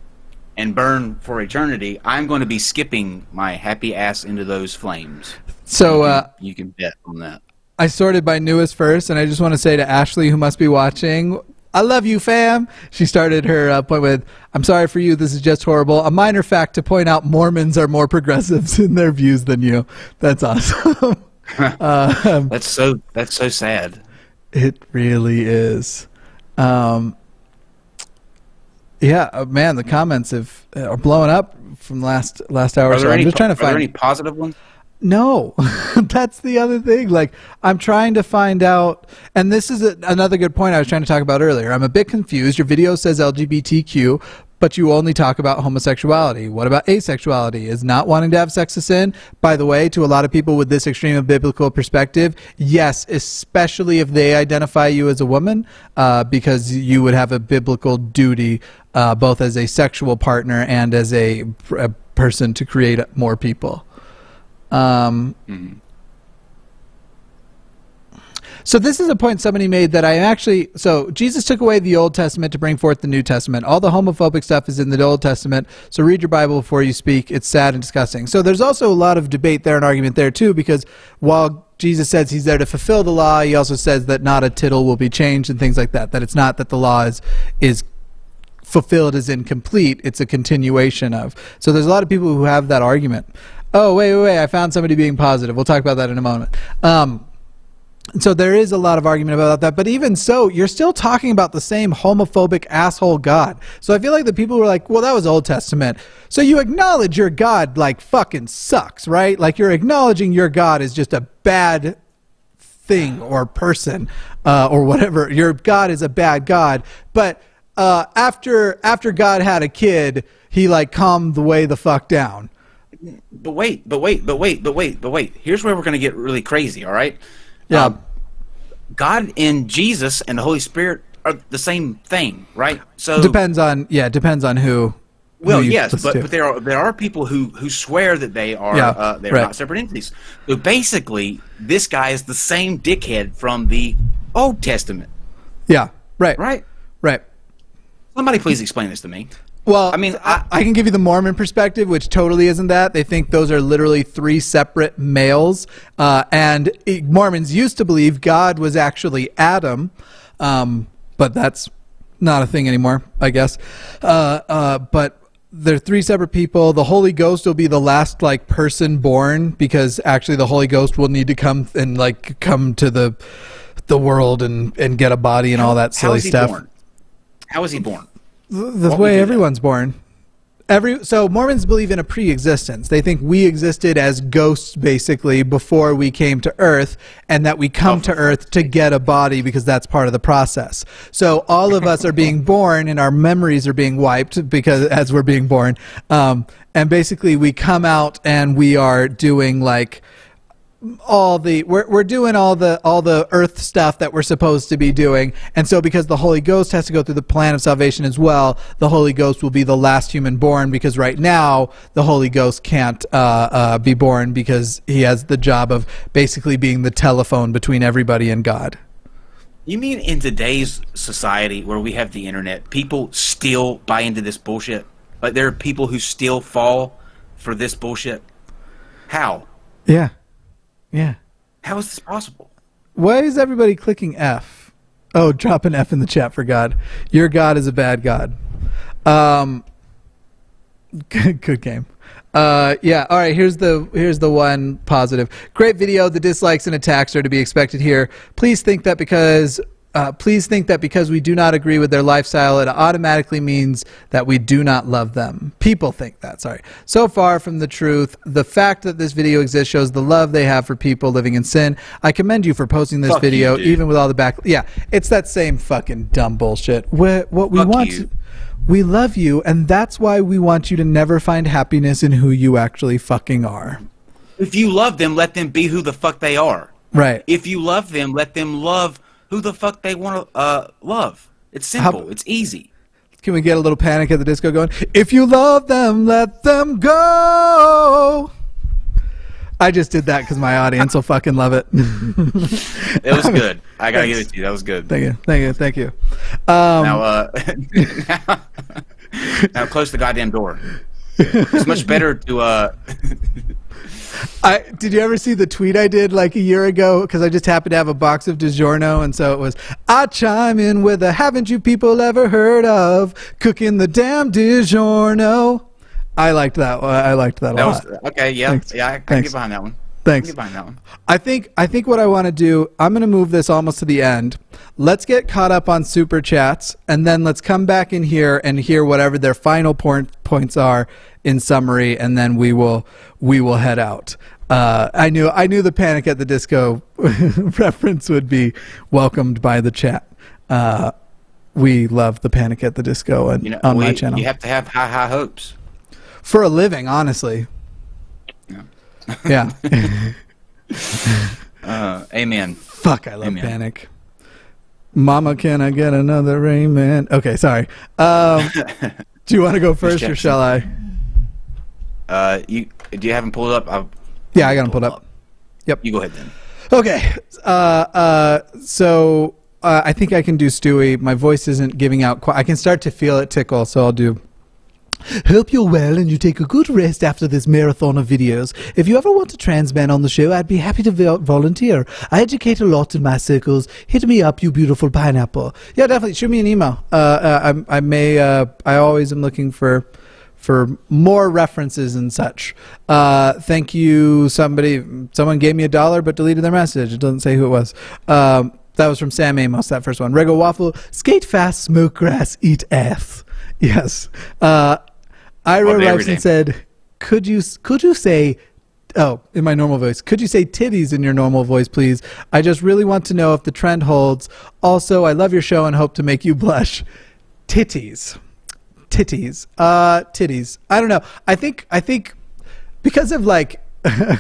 and burn for eternity. I'm going to be skipping my happy ass into those flames. So you can bet on that. I sorted by newest first, and I just want to say to Ashley, who must be watching, I love you, fam. She started her point with, I'm sorry for you, this is just horrible. A minor fact to point out, Mormons are more progressives in their views than you. That's awesome. That's so sad. It really is. Yeah, man, the comments are blowing up from last hour. Are there any positive ones? No, that's the other thing. Like, I'm trying to find out, and this is another good point I was trying to talk about earlier. I'm a bit confused. Your video says LGBTQ, but you only talk about homosexuality. What about asexuality? Is not wanting to have sex a sin? By the way, to a lot of people with this extreme of biblical perspective, yes, especially if they identify you as a woman, because you would have a biblical duty, both as a sexual partner and as a person to create more people. So this is a point somebody made that I actually, so Jesus took away the Old Testament to bring forth the New Testament. All the homophobic stuff is in the Old Testament, so read your Bible before you speak. It's sad and disgusting. So there's also a lot of debate there and argument there too, because while Jesus says he's there to fulfill the law, he also says that not a tittle will be changed and things like that, that it's not that the law is fulfilled as incomplete, it's a continuation of. So there's a lot of people who have that argument. Oh, wait, I found somebody being positive. We'll talk about that in a moment. So there is a lot of argument about that, but even so, you're still talking about the same homophobic asshole God. So I feel like the people who are like, well, that was Old Testament. So you acknowledge your God like fucking sucks, right? Like you're acknowledging your God is just a bad thing or person or whatever. Your God is a bad God. But after God had a kid, he like calmed the way the fuck down. But wait. Here's where we're going to get really crazy, all right? Yeah. God and Jesus and the Holy Spirit are the same thing, right? So depends on who. Well, yes, but there are people who swear that they are they're not separate entities. So basically, this guy is the same dickhead from the Old Testament. Yeah. Right. Somebody please explain this to me. Well, I mean, I can give you the Mormon perspective, which totally isn't that. They think those are literally three separate males. And Mormons used to believe God was actually Adam, but that's not a thing anymore, I guess. But they're three separate people. The Holy Ghost will be the last like person born, because actually the Holy Ghost will need to come to the world and get a body and all that silly stuff. How is he born? The way everyone's born. So Mormons believe in a pre-existence. They think we existed as ghosts basically before we came to Earth, and that we come to Earth to get a body because that's part of the process. So all of us are being born and our memories are being wiped because as we're being born. And basically we come out and we are doing like we're doing all the earth stuff that we're supposed to be doing, and so because the Holy Ghost has to go through the plan of salvation as well, the Holy Ghost will be the last human born, because right now the Holy Ghost can't be born because he has the job of basically being the telephone between everybody and God. You mean in today's society where we have the internet, people still buy into this bullshit? Like there are people who still fall for this bullshit? How? Yeah. How is this possible? Why is everybody clicking F? Oh, drop an F in the chat for God. Your God is a bad God. Good game. Yeah. All right. Here's the one positive. Great video. The dislikes and attacks are to be expected here. Please think that because we do not agree with their lifestyle, it automatically means that we do not love them. People think that, sorry. So far from the truth, the fact that this video exists shows the love they have for people living in sin. I commend you for posting this video, even with all the back... Yeah, it's that same fucking dumb bullshit. What we want... We love you, and that's why we want you to never find happiness in who you actually fucking are. If you love them, let them be who the fuck they are. Right. If you love them, let them love who the fuck they want to love. It's simple. It's easy. Can we get a little Panic at the Disco going? If you love them, let them go. I just did that because my audience will fucking love it. It was good. I gotta give it to you. That was good. Thank you. Now close the goddamn door. It's much better to. Did you ever see the tweet I did like a year ago? Because I just happened to have a box of DiGiorno, and so it was, I chime in with a haven't you people ever heard of cooking the damn DiGiorno? I liked that one. I liked that a lot. Okay, yeah. Thanks. Yeah, I can get behind that one. Thanks. I can get behind that one. I think what I want to do, I'm going to move this almost to the end. Let's get caught up on super chats, and then let's come back in here and hear whatever their final points are in summary, and then we will head out. I knew the Panic at the Disco reference would be welcomed by the chat. we love the Panic at the Disco on my channel. You have to have high hopes for a living, honestly. Yeah. Amen. Fuck, I love Panic. Mama, can I get another amen? Okay, sorry. Do you want to go first, or shall I? Do you have them pulled up? Yeah, I got them pulled up. Yep. You go ahead then. Okay. So I think I can do Stewie. My voice isn't giving out quite. I can start to feel it tickle, so I'll do. Hope you're well and you take a good rest after this marathon of videos. If you ever want a trans man on the show, I'd be happy to volunteer. I educate a lot in my circles. Hit me up, you beautiful pineapple. Yeah, definitely. Shoot me an email. I always am looking for more references and such. Thank you. Someone gave me $1 but deleted their message. It doesn't say who it was. That was from Sam Amos, that first one. Rego Waffle, skate fast, smoke grass, eat ass. Yes. Ira writes and said, could you say, in my normal voice, could you say titties in your normal voice, please? I just really want to know if the trend holds. Also, I love your show and hope to make you blush. Titties. Titties. Titties. I don't know. I think because of like big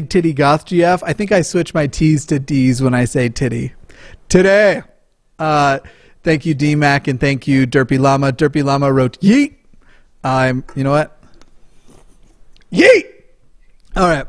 titty goth GF, I think I switch my T's to D's when I say titty. Today. Thank you, D-Mac, and thank you, Derpy Llama. Derpy Llama wrote, yeet. You know what? Yeet! All right.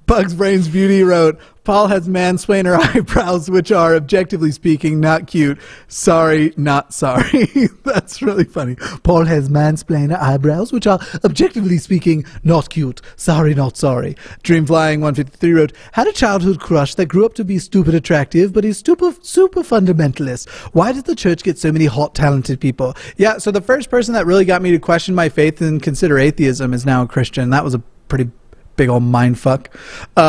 Bugs Brains Beauty wrote, Paul has mansplainer eyebrows, which are, objectively speaking, not cute. Sorry, not sorry. That's really funny. Paul has mansplainer eyebrows, which are, objectively speaking, not cute. Sorry, not sorry. Dreamflying 153 wrote, had a childhood crush that grew up to be stupid attractive, but is super fundamentalist. Why does the church get so many hot, talented people? Yeah, so the first person that really got me to question my faith and consider atheism is now a Christian. That was a pretty big old mindfuck.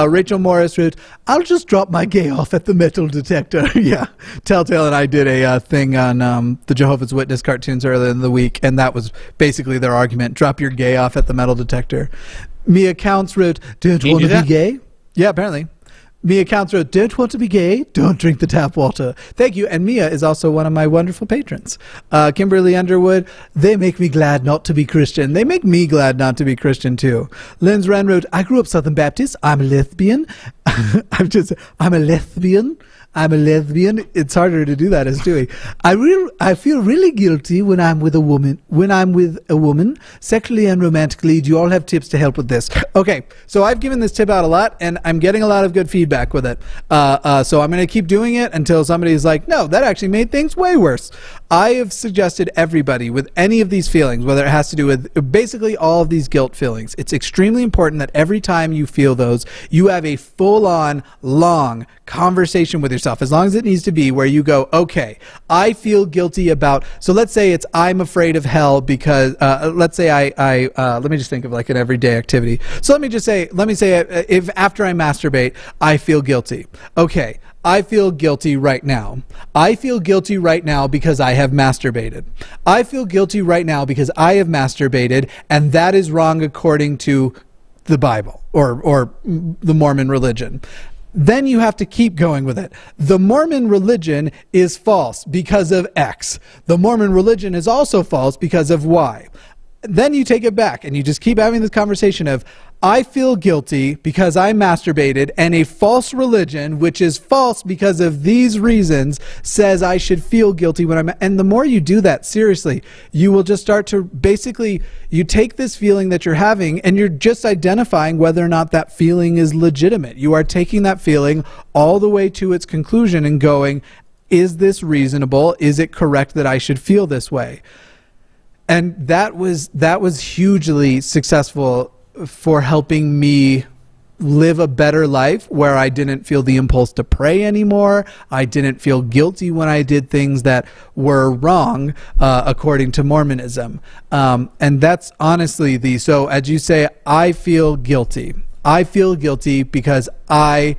Rachel Morris wrote, I'll just drop my gay off at the metal detector. Yeah. Telltale and I did a thing on the Jehovah's Witness cartoons earlier in the week, and that was basically their argument. Drop your gay off at the metal detector. Mia Counts wrote, don't want to be gay? Yeah, apparently. Mia Counts wrote, don't want to be gay? Don't drink the tap water. Thank you. And Mia is also one of my wonderful patrons. Kimberly Underwood, they make me glad not to be Christian. They make me glad not to be Christian, too. Linz Wren wrote, I grew up Southern Baptist. I'm a lesbian. I'm a lesbian. I'm a lesbian. It's harder to do that as Stewie. I feel really guilty when I'm with a woman, sexually and romantically. Do you all have tips to help with this? Okay, so I've given this tip out a lot, and I'm getting a lot of good feedback with it. So I'm going to keep doing it until somebody's like, no, that actually made things way worse. I have suggested everybody with any of these feelings, whether it has to do with basically all of these guilt feelings, it's extremely important that every time you feel those, you have a full-on, long conversation with yourself, as long as it needs to be, where you go, okay, I feel guilty about, so let's say it's I'm afraid of hell because, let's say let me just think of like an everyday activity. So let me say if after I masturbate, I feel guilty. Okay, I feel guilty right now. I feel guilty right now because I have masturbated. I feel guilty right now because I have masturbated, and that is wrong according to the Bible or the Mormon religion. Then you have to keep going with it. The Mormon religion is false because of X. The Mormon religion is also false because of Y. Then you take it back and you just keep having this conversation of, I feel guilty because I masturbated, and a false religion, which is false because of these reasons, says I should feel guilty when and the more you do that, seriously, you will just start to basically, you take this feeling that you're having and you're just identifying whether or not that feeling is legitimate. You are taking that feeling all the way to its conclusion and going, is this reasonable? Is it correct that I should feel this way? And that was hugely successful for helping me live a better life, where I didn't feel the impulse to pray anymore. I didn't feel guilty when I did things that were wrong, according to Mormonism. And that's honestly so as you say, I feel guilty. I feel guilty because I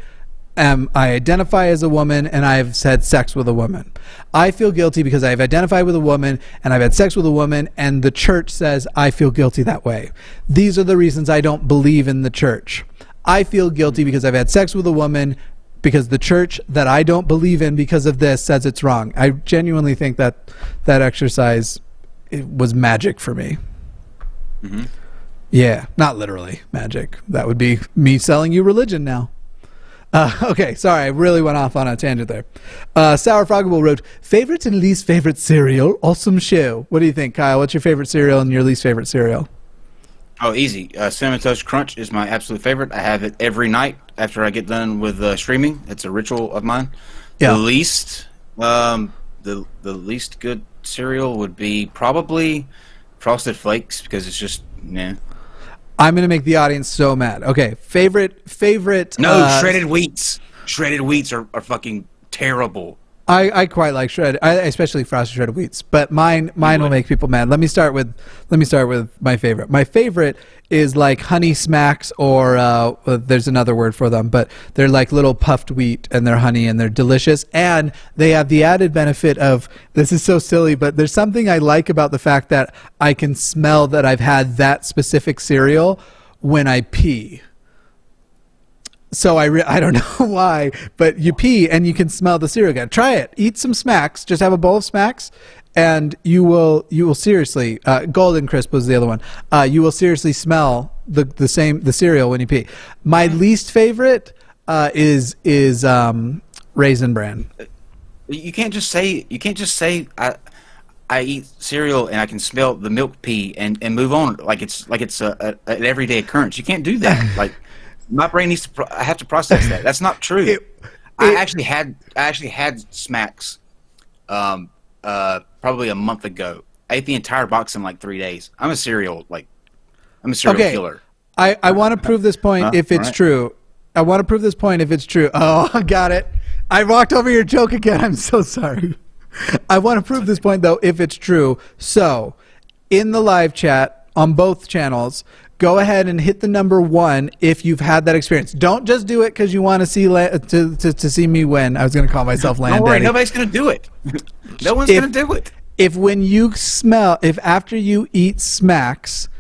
identify as a woman and I've had sex with a woman. I feel guilty because I've identified with a woman and I've had sex with a woman, and the church says I feel guilty that way. These are the reasons I don't believe in the church. I feel guilty because I've had sex with a woman because the church that I don't believe in because of this says it's wrong. I genuinely think that that exercise, it was magic for me. Mm-hmm. Yeah, not literally magic. That would be me selling you religion now. Okay, sorry, I really went off on a tangent there. Sour Froggable wrote, favorite and least favorite cereal, awesome show. What do you think, Kyle? What's your favorite cereal and your least favorite cereal? Oh, easy. Cinnamon Toast Crunch is my absolute favorite. I have it every night after I get done with streaming. It's a ritual of mine. Yeah. The least good cereal would be probably Frosted Flakes, because it's just, nah. I'm going to make the audience so mad. Okay, favorite... No, shredded wheats. Shredded wheats are fucking terrible. I quite like shredded, especially frosted shredded wheats. But mine will make people mad. Let me start with my favorite. My favorite is like Honey Smacks, or there's another word for them, but they're like little puffed wheat, and they're honey, and they're delicious, and they have the added benefit of, this is so silly, but there's something I like about the fact that I can smell that I've had that specific cereal when I pee. So I don't know why, but you pee and you can smell the cereal again. Try it. Eat some Smacks. Just have a bowl of Smacks, and you will seriously. Golden Crisp was the other one. You will seriously smell the cereal when you pee. My least favorite is Raisin Bran. You can't just say I eat cereal and I can smell the milk pee and move on like it's an everyday occurrence. You can't do that. Like, my brain needs to. I have to process that. That's not true. I actually had Smacks, probably a month ago. I ate the entire box in like 3 days. I'm a cereal killer. I want to prove this point if it's true. I want to prove this point if it's true. Oh, I got it. I walked over your joke again. I'm so sorry. I want to prove this point though if it's true. So, in the live chat on both channels, go ahead and hit the number 1 if you've had that experience. Don't just do it because you want to see to see me win. I was going to call myself Land Don't worry, Daddy. nobody's going to do it. No one's going to do it. If after you eat Smacks,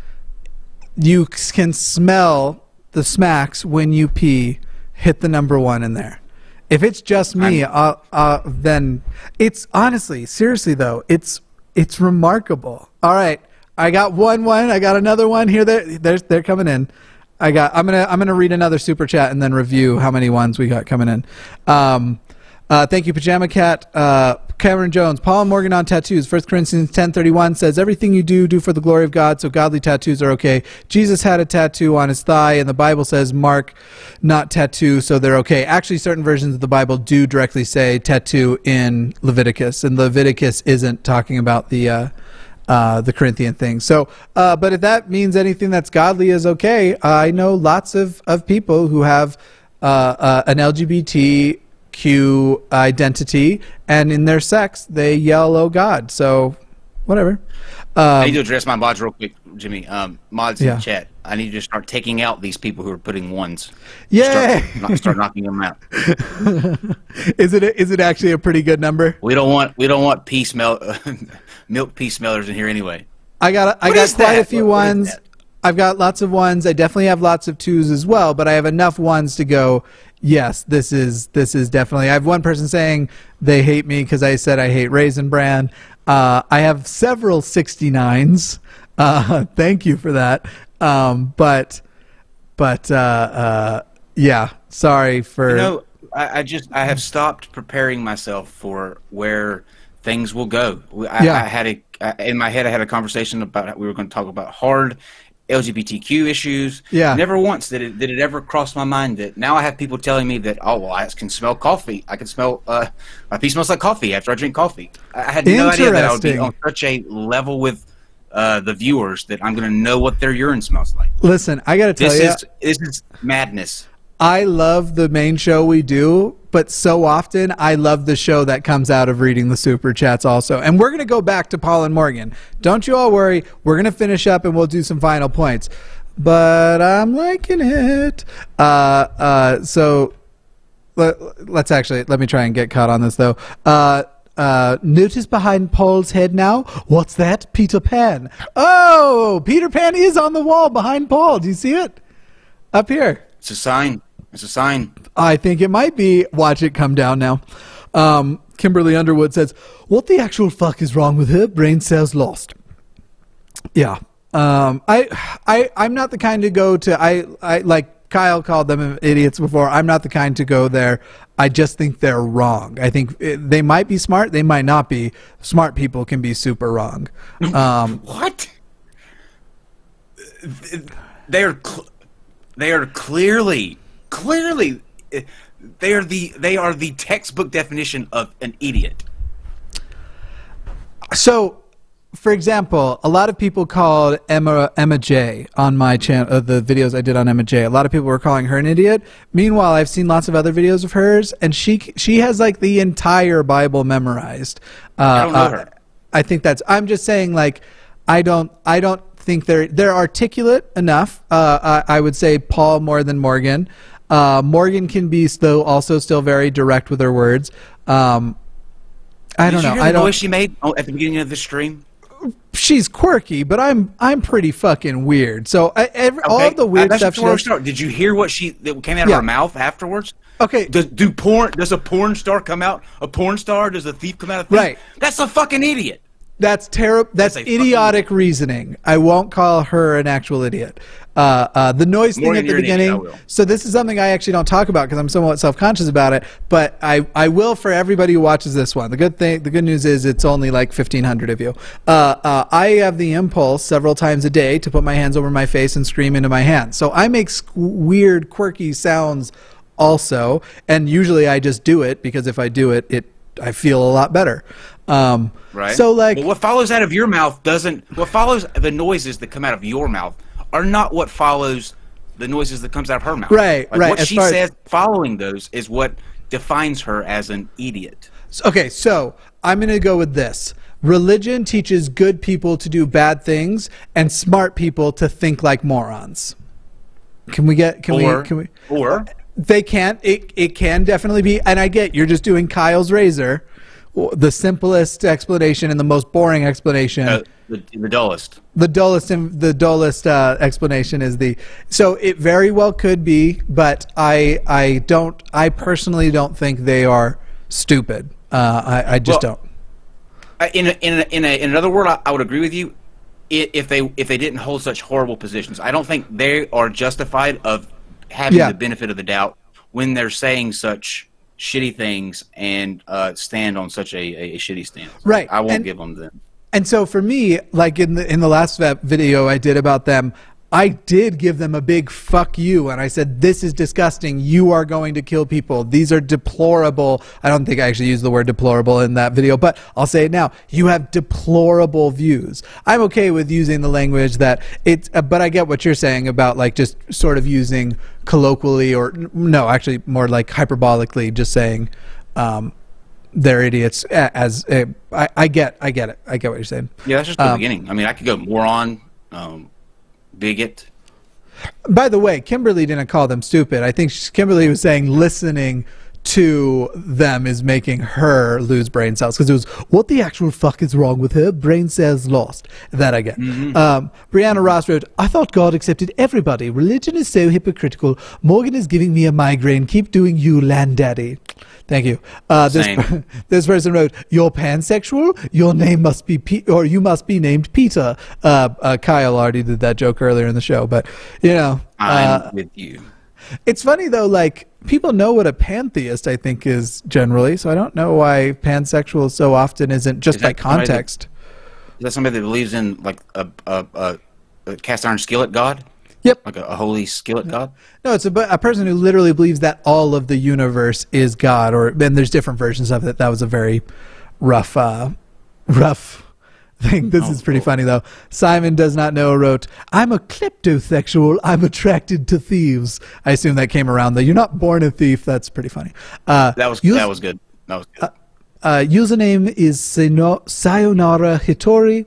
you can smell the Smacks when you pee, hit the number 1 in there. If it's just me, then it's honestly, seriously though, it's remarkable. All right. I got one. I got another one here. They're coming in. I'm gonna read another super chat and then review how many ones we got coming in. Thank you, Pajama Cat. Cameron Jones, Paul and Morgan on tattoos. 1 Corinthians 10:31 says, everything you do for the glory of God, so godly tattoos are okay. Jesus had a tattoo on his thigh, and the Bible says mark, not tattoo, so they're okay. Actually, certain versions of the Bible do directly say tattoo in Leviticus, and Leviticus isn't talking about the Corinthian thing. So, but if that means anything that's godly is okay, I know lots of people who have an LGBTQ identity, and in their sex they yell, "Oh God!" So, whatever. I need to address my mods real quick, Jimmy. Mods in chat. I need to start taking out these people who are putting ones. Yeah. Start knocking them out. Is it actually a pretty good number? We don't want milk pea smellers in here anyway. I got quite a few ones. I've got lots of ones. I definitely have lots of 2s as well, but I have enough ones to go, yes, this is definitely. I have one person saying they hate me because I said I hate Raisin Bran. I have several 69s. Thank you for that. Yeah, sorry for... I have stopped preparing myself for where things will go. In my head, I had a conversation about we were going to talk about hard LGBTQ issues. Yeah. Never once did it ever cross my mind that now I have people telling me that, oh, well, I can smell coffee. I can smell, my pee smells like coffee after I drink coffee. I had no idea that I would be on such a level with the viewers that I'm going to know what their urine smells like. Listen, I got to tell you. This is madness. I love the main show we do, but so often I love the show that comes out of reading the super chats also. And we're going to go back to Paul and Morgan. Don't you all worry. We're going to finish up and we'll do some final points. But I'm liking it. So let me try and get caught on this though. Notice behind Paul's head now. What's that? Peter Pan. Oh, Peter Pan is on the wall behind Paul. Do you see it? Up here. It's a sign. It's a sign. I think it might be. Watch it come down now. Kimberly Underwood says, "What the actual fuck is wrong with her? Brain cells lost." Yeah. I'm not the kind to go to. I like Kyle called them idiots before. I'm not the kind to go there. I just think they're wrong. I think they might be smart. They might not be. Smart people can be super wrong. What? They are clearly. They are the textbook definition of an idiot. So, for example, a lot of people called Emma J on my channel, the videos I did on Emma J. A lot of people were calling her an idiot. Meanwhile, I've seen lots of other videos of hers, and she has like the entire Bible memorized. I don't know her. I think that's. I'm just saying, like, I don't think they're articulate enough. I would say Paul more than Morgan. Morgan can be also still very direct with her words. I don't know. Did you hear the noise she made at the beginning of the stream? She's quirky, but I'm pretty fucking weird. So all of the weird stuff. Did you hear what that came out of her mouth afterwards? Okay. Does a porn star come out? A porn star? Does a thief come out? A thief? Right. That's a fucking idiot. That's terrible. That's idiotic reasoning. I won't call her an actual idiot. The noise thing at the beginning. So this is something I actually don't talk about because I'm somewhat self-conscious about it. But I will for everybody who watches this one. The good news is it's only like 1,500 of you. I have the impulse several times a day to put my hands over my face and scream into my hands. So I make weird, quirky sounds also, and usually I just do it because if I do it, I feel a lot better. Right. So like, what follows out of your mouth what follows the noises that come out of your mouth are not what follows the noises that comes out of her mouth. Right, like right. What she says following those is what defines her as an idiot. Okay, so I'm going to go with this. Religion teaches good people to do bad things and smart people to think like morons. Can we? Or they can't. It can definitely be. And I get you're just doing Kyle's razor. The simplest explanation and the most boring explanation. The dullest. The dullest explanation is so it very well could be, but I personally don't think they are stupid. I just don't. In another word, I would agree with you. If they didn't hold such horrible positions, I don't think they are justified of having the benefit of the doubt when they're saying such shitty things and stand on such a shitty stance. Right. I won't give them them. And so for me, like in the last video I did about them, I did give them a big fuck you, and I said, this is disgusting. You are going to kill people. These are deplorable. I don't think I actually used the word deplorable in that video, but I'll say it now. You have deplorable views. I'm okay with using the language that but I get what you're saying about like just sort of using colloquially or no, actually more like hyperbolically, just saying they're idiots. I get it. I get what you're saying. Yeah, that's just the beginning. I mean, I could go moron. Bigot. By the way, Kimberly didn't call them stupid. I think Kimberly was saying listening to them is making her lose brain cells because it was what the actual fuck is wrong with her? Brain cells lost. That I get. Brianna Ross wrote, I thought God accepted everybody. Religion is so hypocritical. Morgan is giving me a migraine. Keep doing you, land daddy. Thank you. This person wrote, "You're pansexual. Your name must be or you must be named Peter." Kyle already did that joke earlier in the show, but you know, I'm with you. It's funny though. Like people know what a pantheist I think is generally, so I don't know why pansexual so often isn't just by context. Is that somebody that believes in like a cast iron skillet god? Yep. Like a holy skillet god? No, it's a person who literally believes that all of the universe is God, and there's different versions of it. That was a very rough thing. This is pretty funny, though. Simon Does Not Know wrote, I'm a kleptosexual. I'm attracted to thieves. I assume that came around, though. You're not born a thief. That's pretty funny. That was good. Username is Sayonara Hitori.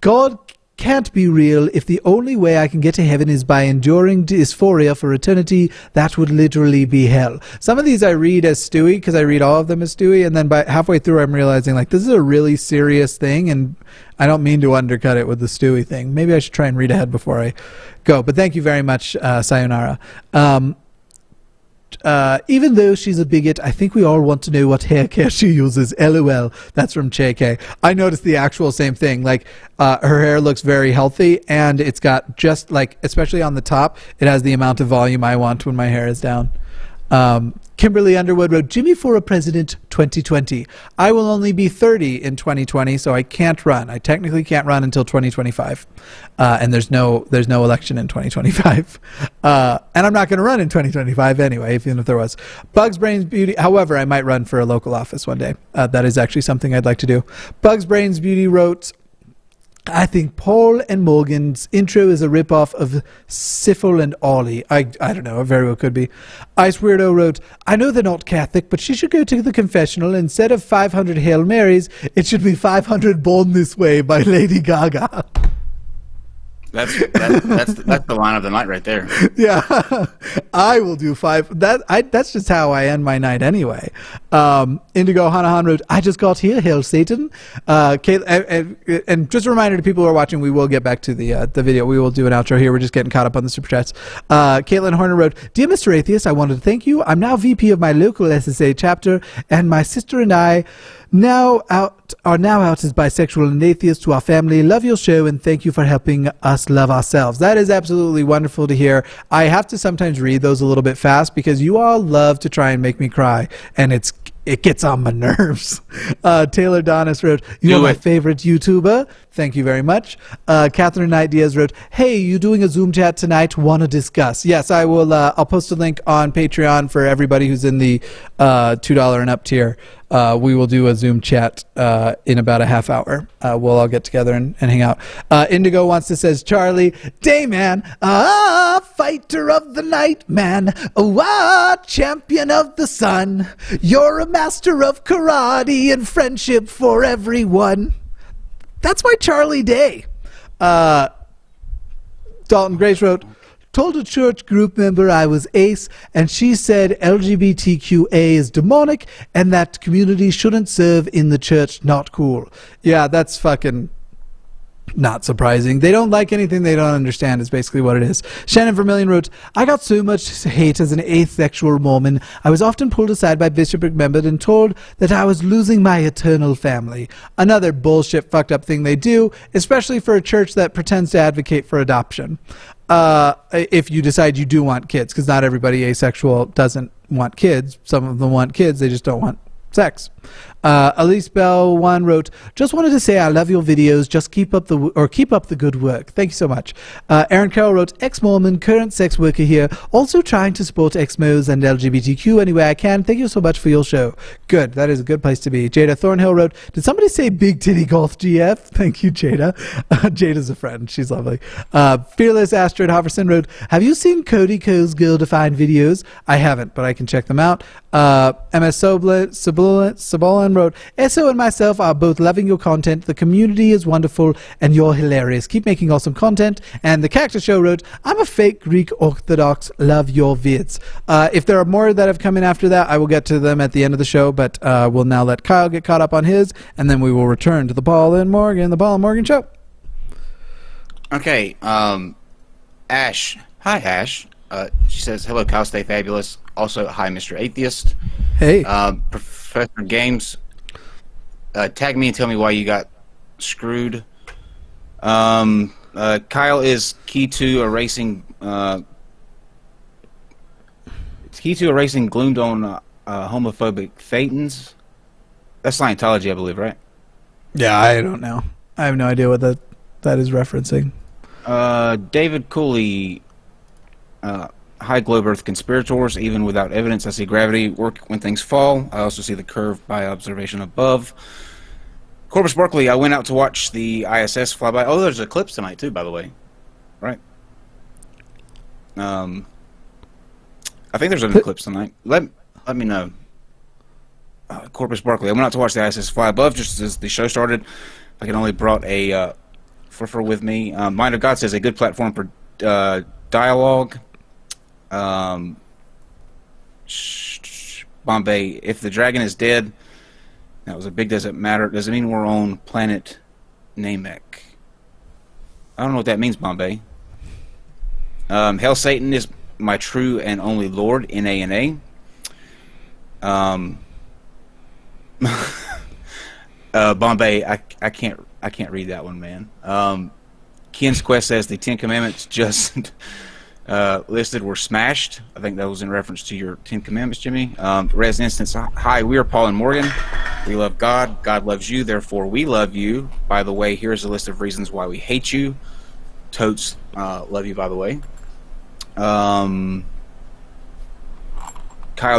God can't be real. If the only way I can get to heaven is by enduring dysphoria for eternity, that would literally be hell. Some of these I read as Stewie because I read all of them as Stewie, and then by halfway through I'm realizing like this is a really serious thing, and I don't mean to undercut it with the Stewie thing. Maybe I should try and read ahead before I go. But thank you very much, Sayonara. Even though she's a bigot, I think we all want to know what hair care she uses. LOL. That's from JK. I noticed the actual same thing. Like, her hair looks very healthy, and it's got just like, especially on the top, it has the amount of volume I want when my hair is down. Kimberly Underwood wrote, Jimmy for a president 2020. I will only be 30 in 2020, so I can't run. I technically can't run until 2025. And there's no election in 2025. And I'm not going to run in 2025 anyway, even if there was. Bugs Brains Beauty. However, I might run for a local office one day. That is actually something I'd like to do. Bugs Brains Beauty wrote, I think Paul and Morgan's intro is a ripoff of Syphil and Ollie. I don't know, it very well could be. Ice Weirdo wrote, I know they're not Catholic, but she should go to the confessional. Instead of 500 Hail Marys, it should be 500 Born This Way by Lady Gaga. That's the line of the night right there. Yeah, I will do 5. That's just how I end my night anyway. Indigo Hanahan wrote, I just got here, hail Satan. And just a reminder to people who are watching, we will get back to the video. We will do an outro here. We're just getting caught up on the super chats. Caitlin Horner wrote, Dear Mr. Atheist, I wanted to thank you. I'm now VP of my local SSA chapter, and my sister and I are now out as bisexual and atheist to our family. Love your show, and thank you for helping us love ourselves. That is absolutely wonderful to hear. I have to sometimes read those a little bit fast because you all love to try and make me cry, and it gets on my nerves. Taylor Donis wrote, you're my favorite YouTuber. Thank you very much. Catherine Knight Diaz wrote, hey, you doing a Zoom chat tonight? Want to discuss? Yes, I will. I'll post a link on Patreon for everybody who's in the $2 and up tier. We will do a Zoom chat in about a half hour. We'll all get together and hang out. Indigo wants to says, Charlie, Dayman, fighter of the night, man, champion of the sun. You're a master of karate and friendship for everyone. That's my Charlie Day. Dalton Grace wrote, told a church group member I was ace, and she said LGBTQA is demonic and that community shouldn't serve in the church. Not cool. Yeah, that's fucking not surprising. They don't like anything they don't understand is basically what it is. Shannon Vermillion wrote, I got so much hate as an asexual Mormon. I was often pulled aside by bishopric members and told that I was losing my eternal family. Another bullshit fucked up thing they do, especially for a church that pretends to advocate for adoption. If you decide you do want kids, because not everybody asexual doesn't want kids. Some of them want kids, they just don't want sex. Elise Bell 1 wrote, just wanted to say I love your videos. Just keep up the good work. Thank you so much. Aaron Carroll wrote, ex-Mormon, current sex worker here, also trying to support ex-Mos and LGBTQ any way I can. Thank you so much for your show. Good. That is a good place to be. Jada Thornhill wrote, did somebody say Big Titty Goth GF? Thank you, Jada. Jada's a friend. She's lovely. Fearless Astrid Hoverson wrote, have you seen Cody Coe's Girl Defined videos? I haven't, but I can check them out. MS Sobolin wrote, Esso and myself are both loving your content. The community is wonderful and you're hilarious. Keep making awesome content. And the Cactus Show wrote, I'm a fake Greek Orthodox. Love your vids. If there are more that have come in after that, I will get to them at the end of the show, but we'll now let Kyle get caught up on his, and then we will return to the Paul and Morgan Show. Okay, Ash. Hi, Ash. She says, hello, Kyle, stay fabulous. Also, hi, Mr. Atheist. Hey. Professor Games, tag me and tell me why you got screwed. Kyle is key to erasing gloomed on homophobic thetans. That's Scientology, I believe, right? Yeah, I don't know. I have no idea what that is referencing. David Cooley, high globe earth conspirators. Even without evidence, I see gravity work when things fall. I also see the curve by observation above. Corpus Berkeley, I went out to watch the ISS fly by. Oh, there's an eclipse tonight too, by the way. Right. I think there's an eclipse tonight. Let me know. Corpus Berkeley, I went out to watch the ISS fly above just as the show started. I can only brought a fruffer with me. Mind of God says a good platform for dialogue. Bombay, if the dragon is dead, that was a big doesn't matter. Does it mean we're on planet Namek? I don't know what that means, Bombay. Hell Satan is my true and only Lord, N-A-N-A. Bombay, I can't read that one, man. Ken's Quest says the 10 Commandments just listed were smashed. I think that was in reference to your 10 Commandments, Jimmy. Res Instance, hi, we are Paul and Morgan. We love God. God loves you. Therefore, we love you. By the way, here's a list of reasons why we hate you. Totes love you, by the way. Kyle,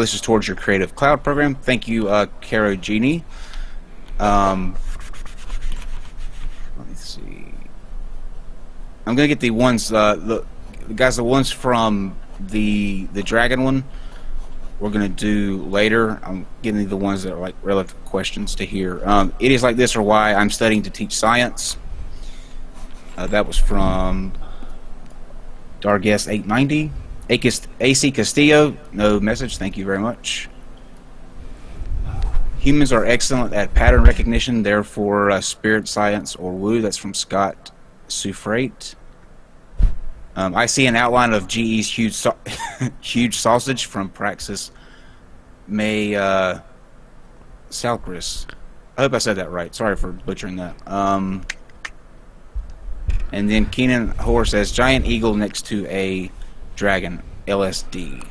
this is towards your Creative Cloud program. Thank you, Caro Genie. Let me see. I'm gonna get the ones, the ones from the dragon one. We're gonna do later. I'm getting the ones that are like relevant questions to hear. It is like this, or why I'm studying to teach science. That was from Darguest 890. AC Castillo, no message. Thank you very much. Humans are excellent at pattern recognition, therefore spirit science or woo. That's from Scott Sufrate. I see an outline of GE's huge sausage from Praxis May Salcris. I hope I said that right. Sorry for butchering that. And then Keenan Hoare says giant eagle next to a dragon, LSD.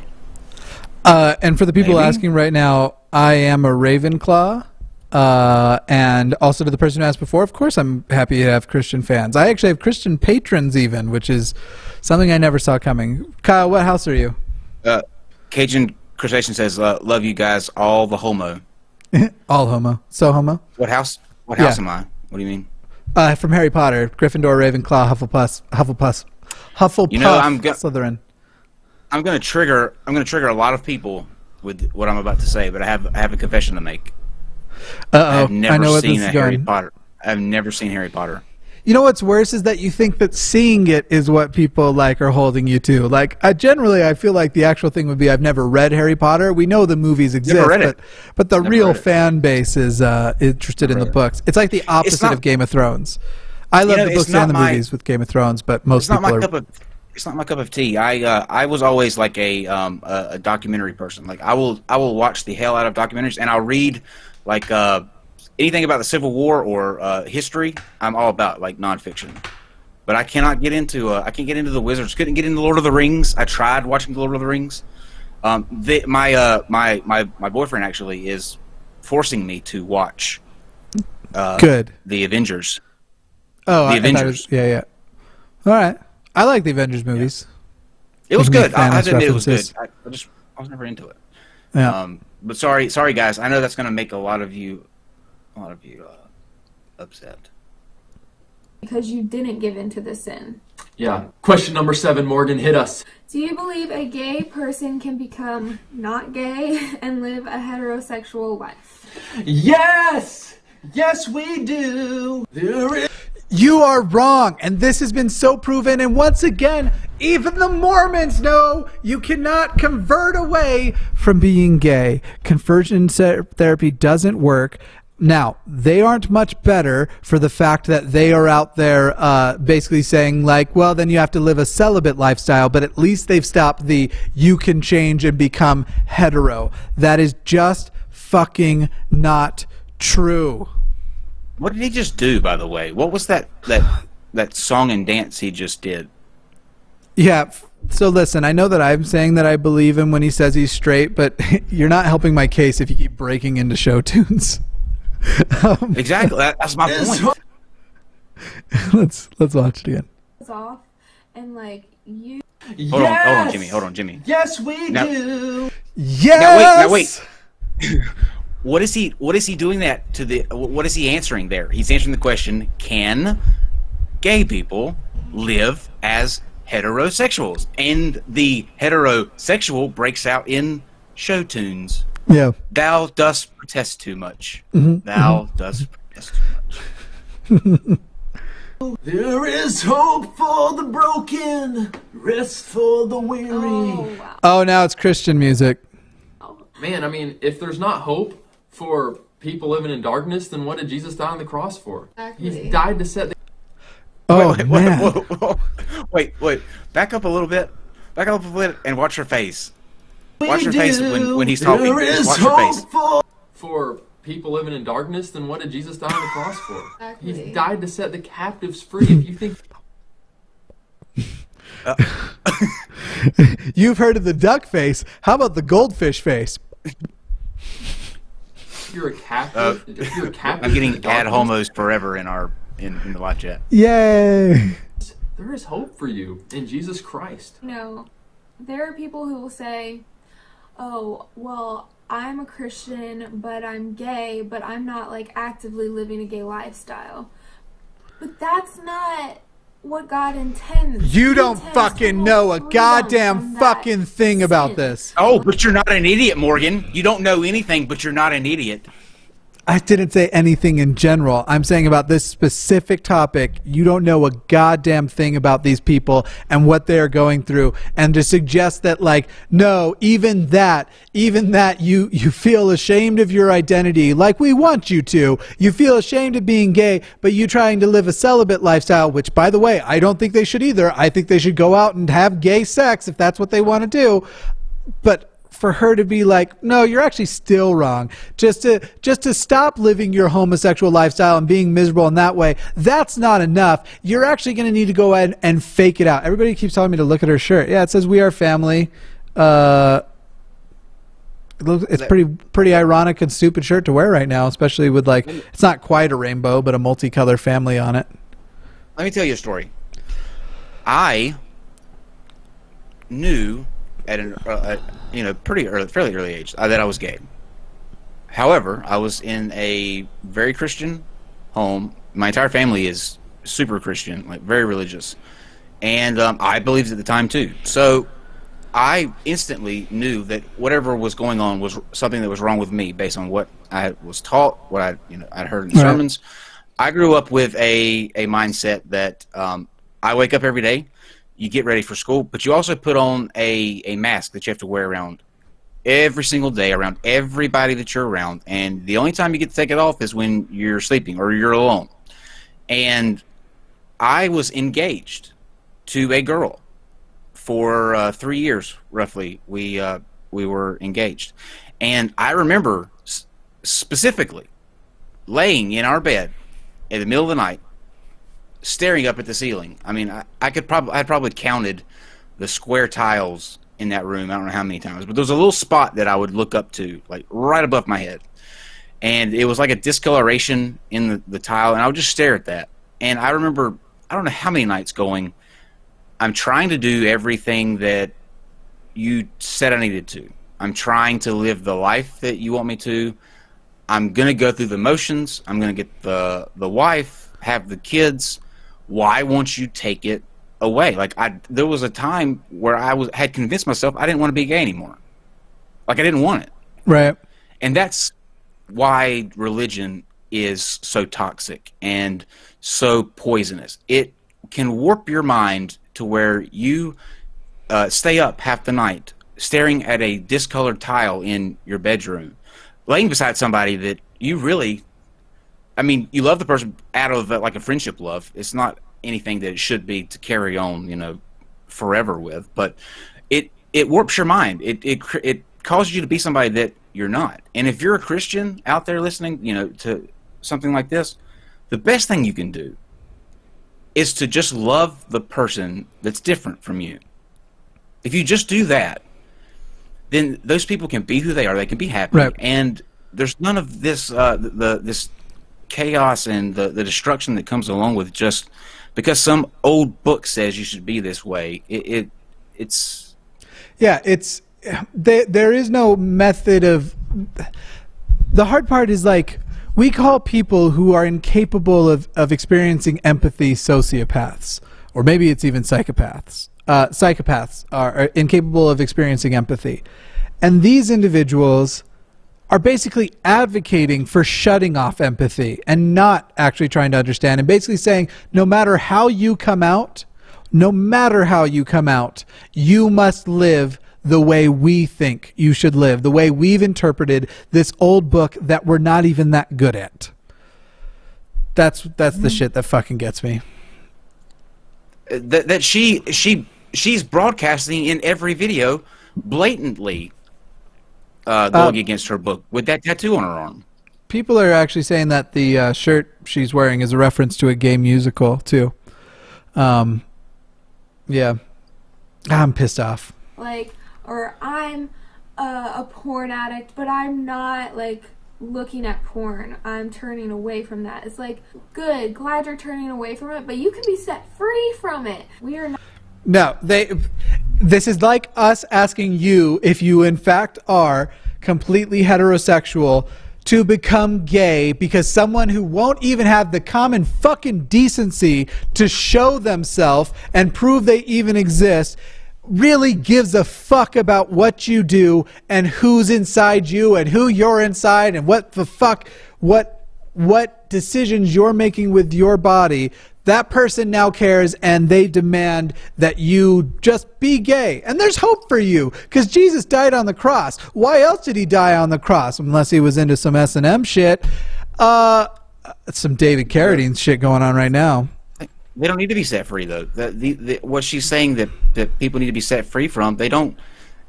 And for the people asking right now, I am a Ravenclaw. And also to the person who asked before, of course I'm happy to have Christian fans. I actually have Christian patrons even, which is something I never saw coming. Kyle, what house are you? Cajun Crustacean says, love you guys, all the homo. All homo. So homo. What house am I? What do you mean? From Harry Potter, Gryffindor, Ravenclaw, Hufflepuff, you know, Slytherin. I'm going to trigger a lot of people with what I'm about to say, but I have a confession to make. I've never seen Harry Potter. I've never seen Harry Potter. You know what's worse is that you think that seeing it is what people like are holding you to. Like, I feel like the actual thing would be I've never read Harry Potter. We know the movies exist, but the real fan base is interested in the books. It's like the opposite of Game of Thrones. I love the books and the movies with Game of Thrones, but most people are... It's not my cup of tea. I was always like a documentary person. Like I will watch the hell out of documentaries, and I'll read like anything about the Civil War or history. I'm all about like nonfiction. But I cannot get into I can't get into the Wizards. Couldn't get into the Lord of the Rings. I tried watching the Lord of the Rings. My boyfriend actually is forcing me to watch the Avengers. Oh, the Avengers. Yeah. All right. I like the Avengers movies. Yeah. It was good. I admit it was good. I was never into it. Yeah. But sorry, guys. I know that's going to make a lot of you upset. Because you didn't give in to the sin. Yeah. Question number 7, Morgan, hit us. Do you believe a gay person can become not gay and live a heterosexual life? Yes! Yes, we do. You are wrong, and this has been so proven, and once again, even the Mormons know you cannot convert away from being gay. Conversion therapy doesn't work. Now, they aren't much better for the fact that they are out there basically saying, like, well, then you have to live a celibate lifestyle, but at least they've stopped the you can change and become hetero. That is just fucking not true. What did he just do, by the way? What was that song and dance he just did? Yeah, so listen, I know that I'm saying that I believe him when he says he's straight, but you're not helping my case if you keep breaking into show tunes. Exactly, that's my point. Let's watch it again. It's off, and like you. Hold on, Jimmy. Hold on, Jimmy. Yes, we do. Yes. Now wait. What is he doing that to the? What is he answering there? He's answering the question: can gay people live as heterosexuals? And the heterosexual breaks out in show tunes. Yeah. Thou dost protest too much. Thou dost protest too much. There is hope for the broken, rest for the weary. Oh, wow. Oh, now it's Christian music. Man, I mean, if there's not hope for people living in darkness, then what did Jesus die on the cross for? Exactly. He died to set the... Oh, man. Wait. Back up a little bit. Back up a bit and watch her face. Watch her face when he's talking. Watch her face. For people living in darkness, then what did Jesus die on the cross for? Exactly. He died to set the captives free. If you think You've heard of the duck face. How about the goldfish face? you're a captive, if you're a captive, I'm getting ad homos forever in the live chat. Yay! There is hope for you in Jesus Christ. You know, there are people who will say, "Oh, well, I'm a Christian, but I'm gay, but I'm not like actively living a gay lifestyle." But that's not what God intends. You don't fucking know a goddamn fucking thing about this. Oh, but you're not an idiot, Morgan. You don't know anything, but you're not an idiot. I didn't say anything in general. I'm saying about this specific topic, you don't know a goddamn thing about these people and what they're going through. And to suggest that, like, no, even that you feel ashamed of your identity, like we want you to. You feel ashamed of being gay, but you trying to live a celibate lifestyle, which, by the way, I don't think they should either. I think they should go out and have gay sex if that's what they want to do. But for her to be like, no, you're actually still wrong. Just to stop living your homosexual lifestyle and being miserable in that way, that's not enough. You're actually going to need to go ahead and fake it out. Everybody keeps telling me to look at her shirt. Yeah, it says "We Are Family." It's pretty ironic and stupid shirt to wear right now, especially with, like, it's not quite a rainbow, but a multicolor family on it. Let me tell you a story. I knew at a fairly early age that I was gay. However, I was in a very Christian home. My entire family is super Christian, like very religious, and I believed at the time too. So I instantly knew that whatever was going on was something that was wrong with me, based on what I was taught, what I'd heard in sermons. I grew up with a mindset that I wake up every day. You get ready for school, but you also put on a mask that you have to wear around every single day, around everybody that you're around. And the only time you get to take it off is when you're sleeping or you're alone. And I was engaged to a girl for 3 years, roughly. We were engaged. And I remember specifically laying in our bed in the middle of the night, staring up at the ceiling. I mean, I probably counted the square tiles in that room. I don't know how many times, but there was a little spot that I would look up to, like right above my head, and it was like a discoloration in the tile, and I would just stare at that. And I remember, I don't know how many nights going, I'm trying to do everything that you said I needed to. I'm trying to live the life that you want me to. I'm gonna go through the motions. I'm gonna get the wife, have the kids. Why won't you take it away? Like, there was a time where I had convinced myself I didn't want to be gay anymore. Like, I didn't want it. Right. And that's why religion is so toxic and so poisonous. It can warp your mind to where you stay up half the night staring at a discolored tile in your bedroom, laying beside somebody that you really, I mean, you love the person out of like a friendship love. It's not anything that it should be to carry on, forever with. But it warps your mind. It causes you to be somebody that you're not. And if you're a Christian out there listening, to something like this, the best thing you can do is to just love the person that's different from you. If you just do that, then those people can be who they are. They can be happy, right. And there's none of this this chaos and the destruction that comes along with just because some old book says you should be this way. It's there is no method of. The hard part is, like, we call people who are incapable of experiencing empathy sociopaths, or maybe it's even psychopaths. Psychopaths are incapable of experiencing empathy, and these individuals are basically advocating for shutting off empathy and not actually trying to understand, and basically saying, no matter how you come out, you must live the way we think you should live, the way we've interpreted this old book that we're not even that good at. That's the shit that fucking gets me. That she she's broadcasting in every video, blatantly going against her book with that tattoo on her arm. People are actually saying that the shirt she's wearing is a reference to a gay musical too. Yeah, I'm pissed off. Like, or I'm a porn addict, but I'm not like looking at porn. I'm turning away from that. It's like, good, glad you're turning away from it, but you can be set free from it. We are not. No, this is like us asking you if you in fact are completely heterosexual to become gay because someone who won't even have the common fucking decency to show themselves and prove they even exist really gives a fuck about what you do and who's inside you and who you're inside and what the fuck, what decisions you're making with your body. That person now cares and they demand that you just be gay. And there's hope for you because Jesus died on the cross. Why else did he die on the cross? Unless he was into some S&M shit. Some David Carradine shit going on right now. They don't need to be set free, though. What she's saying that people need to be set free from, they don't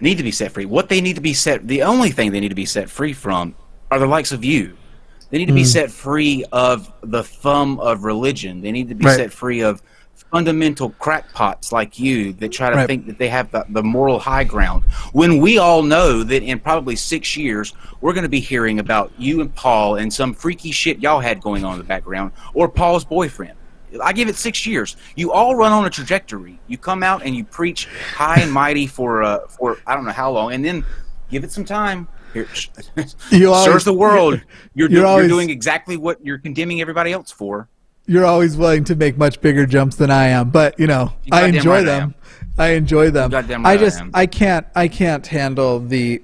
need to be set free. What they need to be the only thing they need to be set free from are the likes of you. They need to be set free of the thumb of religion. They need to be set free of fundamental crackpots like you that try to think that they have the moral high ground. When we all know that in probably 6 years, we're going to be hearing about you and Paul and some freaky shit y'all had going on in the background, or Paul's boyfriend. I give it 6 years. You all run on a trajectory. You come out and you preach high and mighty for I don't know how long, and then give it some time. Here, serves the world. You're doing exactly what you're condemning everybody else for. You're always willing to make much bigger jumps than I am, but I enjoy them. I enjoy them. I can't handle the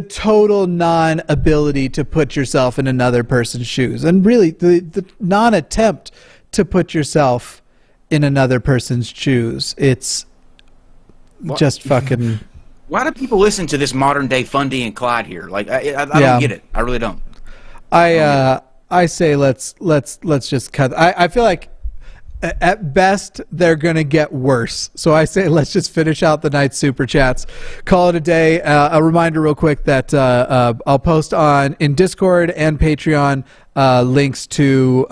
total non-ability to put yourself in another person's shoes, and really the non-attempt to put yourself in another person's shoes. It's just fucking. Why do people listen to this modern day Fundy and Clyde here? Like, I don't get it. I really don't. I say let's just cut. I feel like at best they're gonna get worse. So I say let's just finish out the night's super chats. Call it a day. A reminder real quick that I'll post in Discord and Patreon links to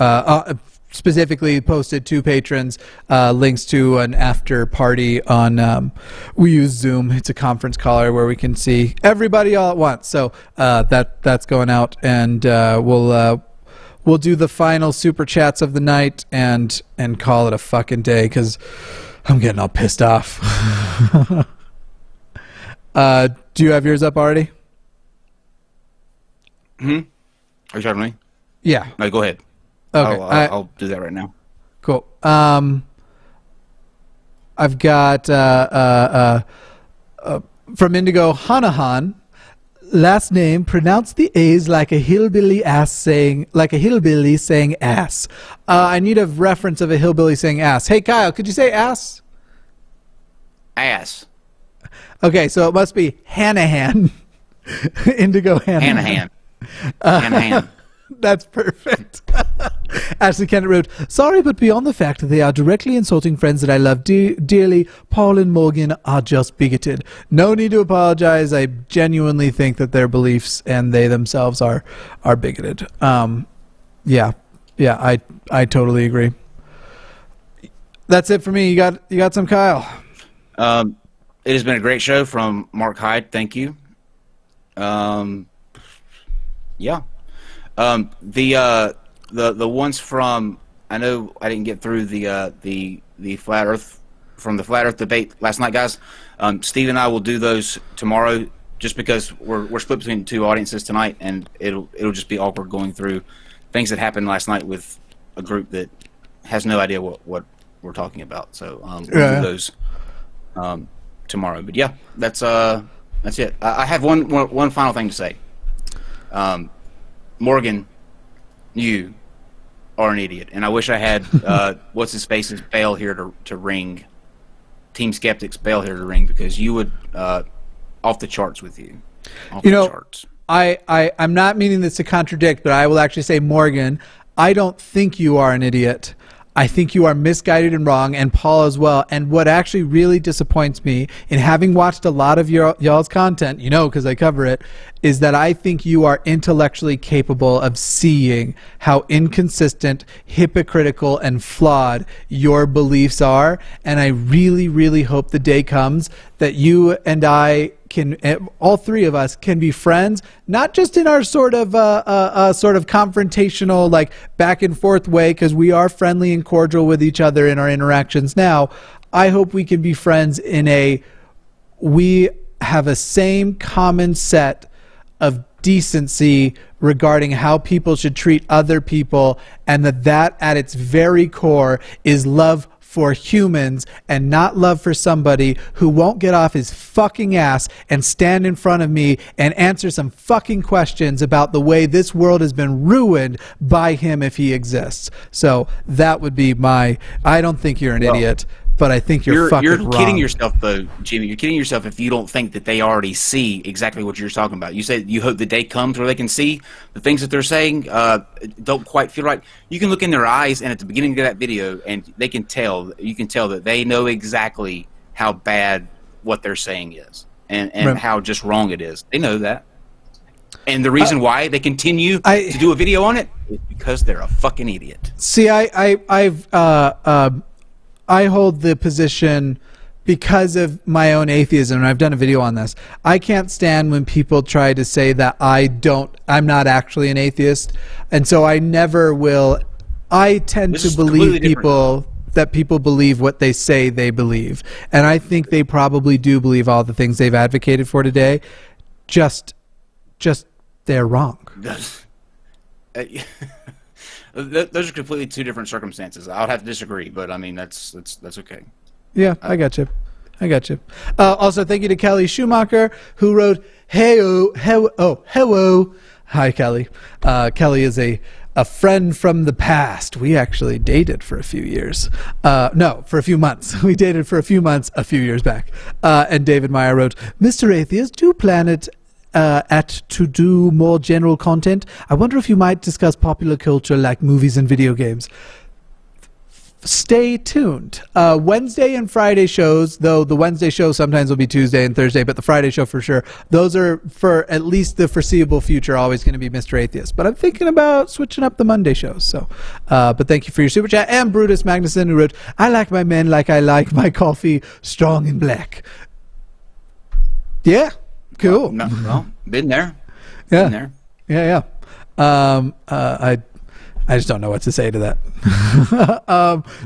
specifically posted to patrons links to an after party on we use Zoom. It's a conference caller where we can see everybody all at once. So that's going out, and we'll do the final super chats of the night and call it a fucking day because I'm getting all pissed off. Do you have yours up already? Are you talking to me? Yeah. No, go ahead. Okay, I'll do that right now. Cool. I've got from Indigo Hanahan. Last name, pronounce the A's like a hillbilly saying ass. I need a reference of a hillbilly saying ass. Hey Kyle, could you say ass? Ass. Okay, so it must be Hanahan. Indigo Hanahan. Hanahan. That's perfect. Ashley Kennett wrote, sorry, but beyond the fact that they are directly insulting friends that I love dearly, Paul and Morgan are just bigoted. No need to apologize. I genuinely think that their beliefs and they themselves are bigoted. Yeah, I totally agree. That's it for me. You got some, Kyle? It has been a great show from Mark Hyde. Thank you. Yeah. The ones from, I know I didn't get through the flat Earth, from the flat Earth debate last night, guys. Steve and I will do those tomorrow, just because we're split between two audiences tonight, and it'll just be awkward going through things that happened last night with a group that has no idea what we're talking about. So we'll do those tomorrow. But yeah, that's it. I have one final thing to say. Morgan, you are an idiot, and I wish I had what's his face's bail here to ring, Team Skeptics bail here to ring, because you would off the charts with you. Off the charts. I'm not meaning this to contradict, but I will actually say, Morgan, I don't think you are an idiot. I think you are misguided and wrong, and Paul as well. And what actually really disappoints me in having watched a lot of y'all's content, because I cover it, is that I think you are intellectually capable of seeing how inconsistent, hypocritical, and flawed your beliefs are. And I really, really hope the day comes that you and I can, all three of us, can be friends, not just in our sort of confrontational, like back and forth way, because we are friendly and cordial with each other in our interactions now. I hope we can be friends we have a same common set of decency regarding how people should treat other people, and that at its very core is love for humans and not love for somebody who won't get off his fucking ass and stand in front of me and answer some fucking questions about the way this world has been ruined by him if he exists. So that would be I don't think you're an idiot, but I think you're fucking wrong. You're kidding yourself, though, Jimmy. You're kidding yourself if you don't think that they already see exactly what you're talking about. You said you hope the day comes where they can see the things that they're saying don't quite feel right. You can look in their eyes, and at the beginning of that video, and they can tell. You can tell that they know exactly how bad what they're saying is, and right, how just wrong it is. They know that, and the reason why they continue to do a video on it is because they're a fucking idiot. See, I hold the position because of my own atheism, and I've done a video on this. I can't stand when people try to say that I'm not actually an atheist, and so I never will. I tend to believe that people believe what they say they believe, and I think they probably do believe all the things they've advocated for today. Just they're wrong. Those are completely two different circumstances. I would have to disagree, but I mean that's okay. Yeah, I got you. Also, thank you to Kelly Schumacher, who wrote, hello. Hi, Kelly. Kelly is a friend from the past. We actually dated for a few years. No, for a few months. We dated for a few months a few years back. And David Meyer wrote, Mr. Atheist, do plan it to do more general content. I wonder if you might discuss popular culture like movies and video games. Stay tuned. Wednesday and Friday shows, though the Wednesday show sometimes will be Tuesday and Thursday, but the Friday show for sure, those are for at least the foreseeable future always going to be Mr. Atheist. But I'm thinking about switching up the Monday shows. So, but thank you for your super chat. And Brutus Magnuson, who wrote, I like my men like I like my coffee, strong and black. Yeah. Cool. Well, been there. Yeah. Been there. Yeah. I just don't know what to say to that.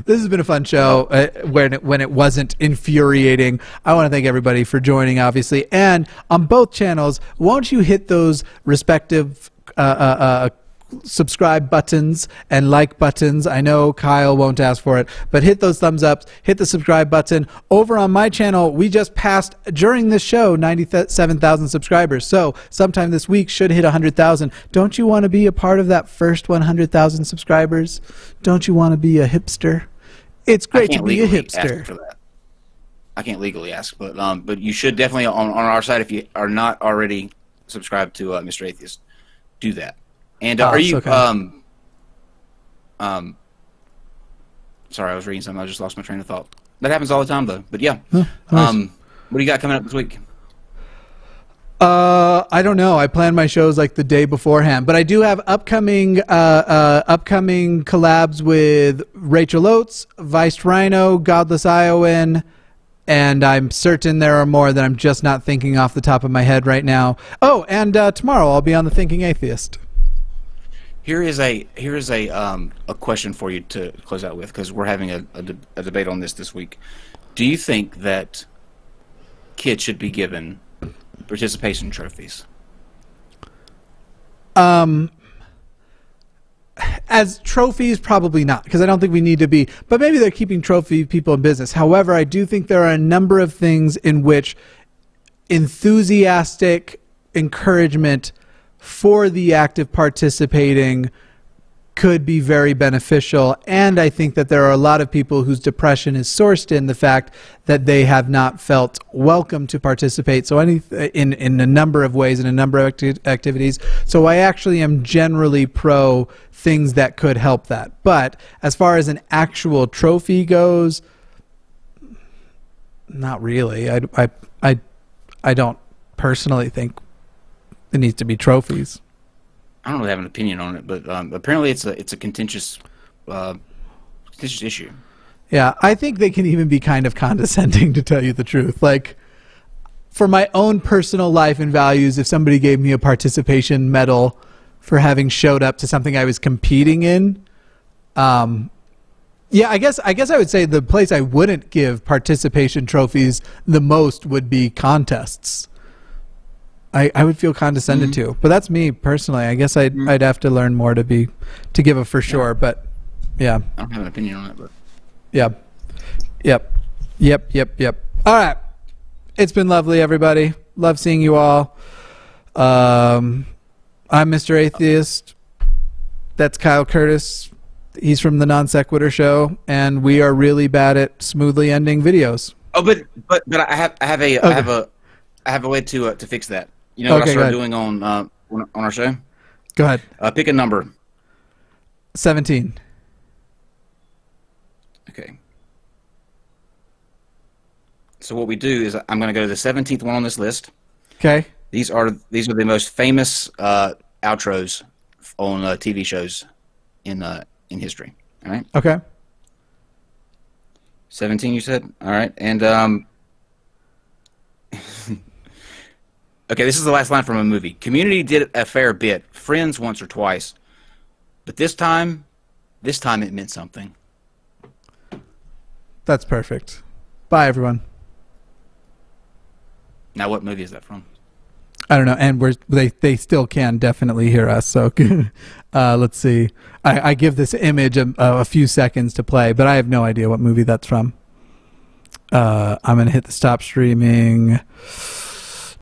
This has been a fun show when it wasn't infuriating. I want to thank everybody for joining, obviously. And on both channels, won't you hit those respective subscribe buttons and like buttons. I know Kyle won't ask for it, but hit those thumbs ups, hit the subscribe button. Over on my channel, we just passed, during this show, 97,000 subscribers. So sometime this week should hit 100,000. Don't you want to be a part of that first 100,000 subscribers? Don't you want to be a hipster? It's great to be a hipster. For that. I can't legally ask, but you should definitely, on our side, if you are not already subscribed to Mr. Atheist, do that. And are you okay. Sorry, I was reading something. I just lost my train of thought. That happens all the time, though. But yeah, nice. What do you got coming up this week? I don't know. I plan my shows like the day beforehand, but I do have upcoming collabs with Rachel Oates, Vice Rhino, Godless Iowan, and I'm certain there are more that I'm just not thinking off the top of my head right now. Oh, and tomorrow I'll be on The Thinking Atheist. Here is a question for you to close out with, because we're having a debate on this week. Do you think that kids should be given participation trophies? As trophies, probably not, because I don't think we need to be, but maybe they're keeping trophy people in business. However, I do think there are a number of things in which enthusiastic encouragement for the act of participating could be very beneficial. And I think that there are a lot of people whose depression is sourced in the fact that they have not felt welcome to participate in a number of ways, in a number of activities. So I actually am generally pro things that could help that. But as far as an actual trophy goes, not really. I don't personally think it needs to be trophies. I don't really have an opinion on it, but apparently it's a contentious issue. Yeah, I think they can even be kind of condescending, to tell you the truth. Like, for my own personal life and values, if somebody gave me a participation medal for having showed up to something I was competing in, yeah, I guess I would say the place I wouldn't give participation trophies the most would be contests. I would feel condescended to, but that's me personally. I guess I'd have to learn more to give a for sure. But yeah, I don't have an opinion on it, but yep. All right, it's been lovely, everybody. Love seeing you all. I'm Mr. Atheist. That's Kyle Curtis. He's from the NonSequitur show, and we are really bad at smoothly ending videos. Oh, but I have a way to fix that. You know what I started doing on our show? Go ahead. Pick a number. 17. Okay. So what we do is I'm going to go to the 17th one on this list. Okay. These are the most famous outros on TV shows in history. All right. Okay. 17, you said? All right. And okay, this is the last line from a movie. Community did a fair bit. Friends once or twice. But this time it meant something. That's perfect. Bye, everyone. Now, what movie is that from? I don't know, and they still can definitely hear us. So let's see. I give this image a few seconds to play, but I have no idea what movie that's from. I'm going to hit the stop streaming.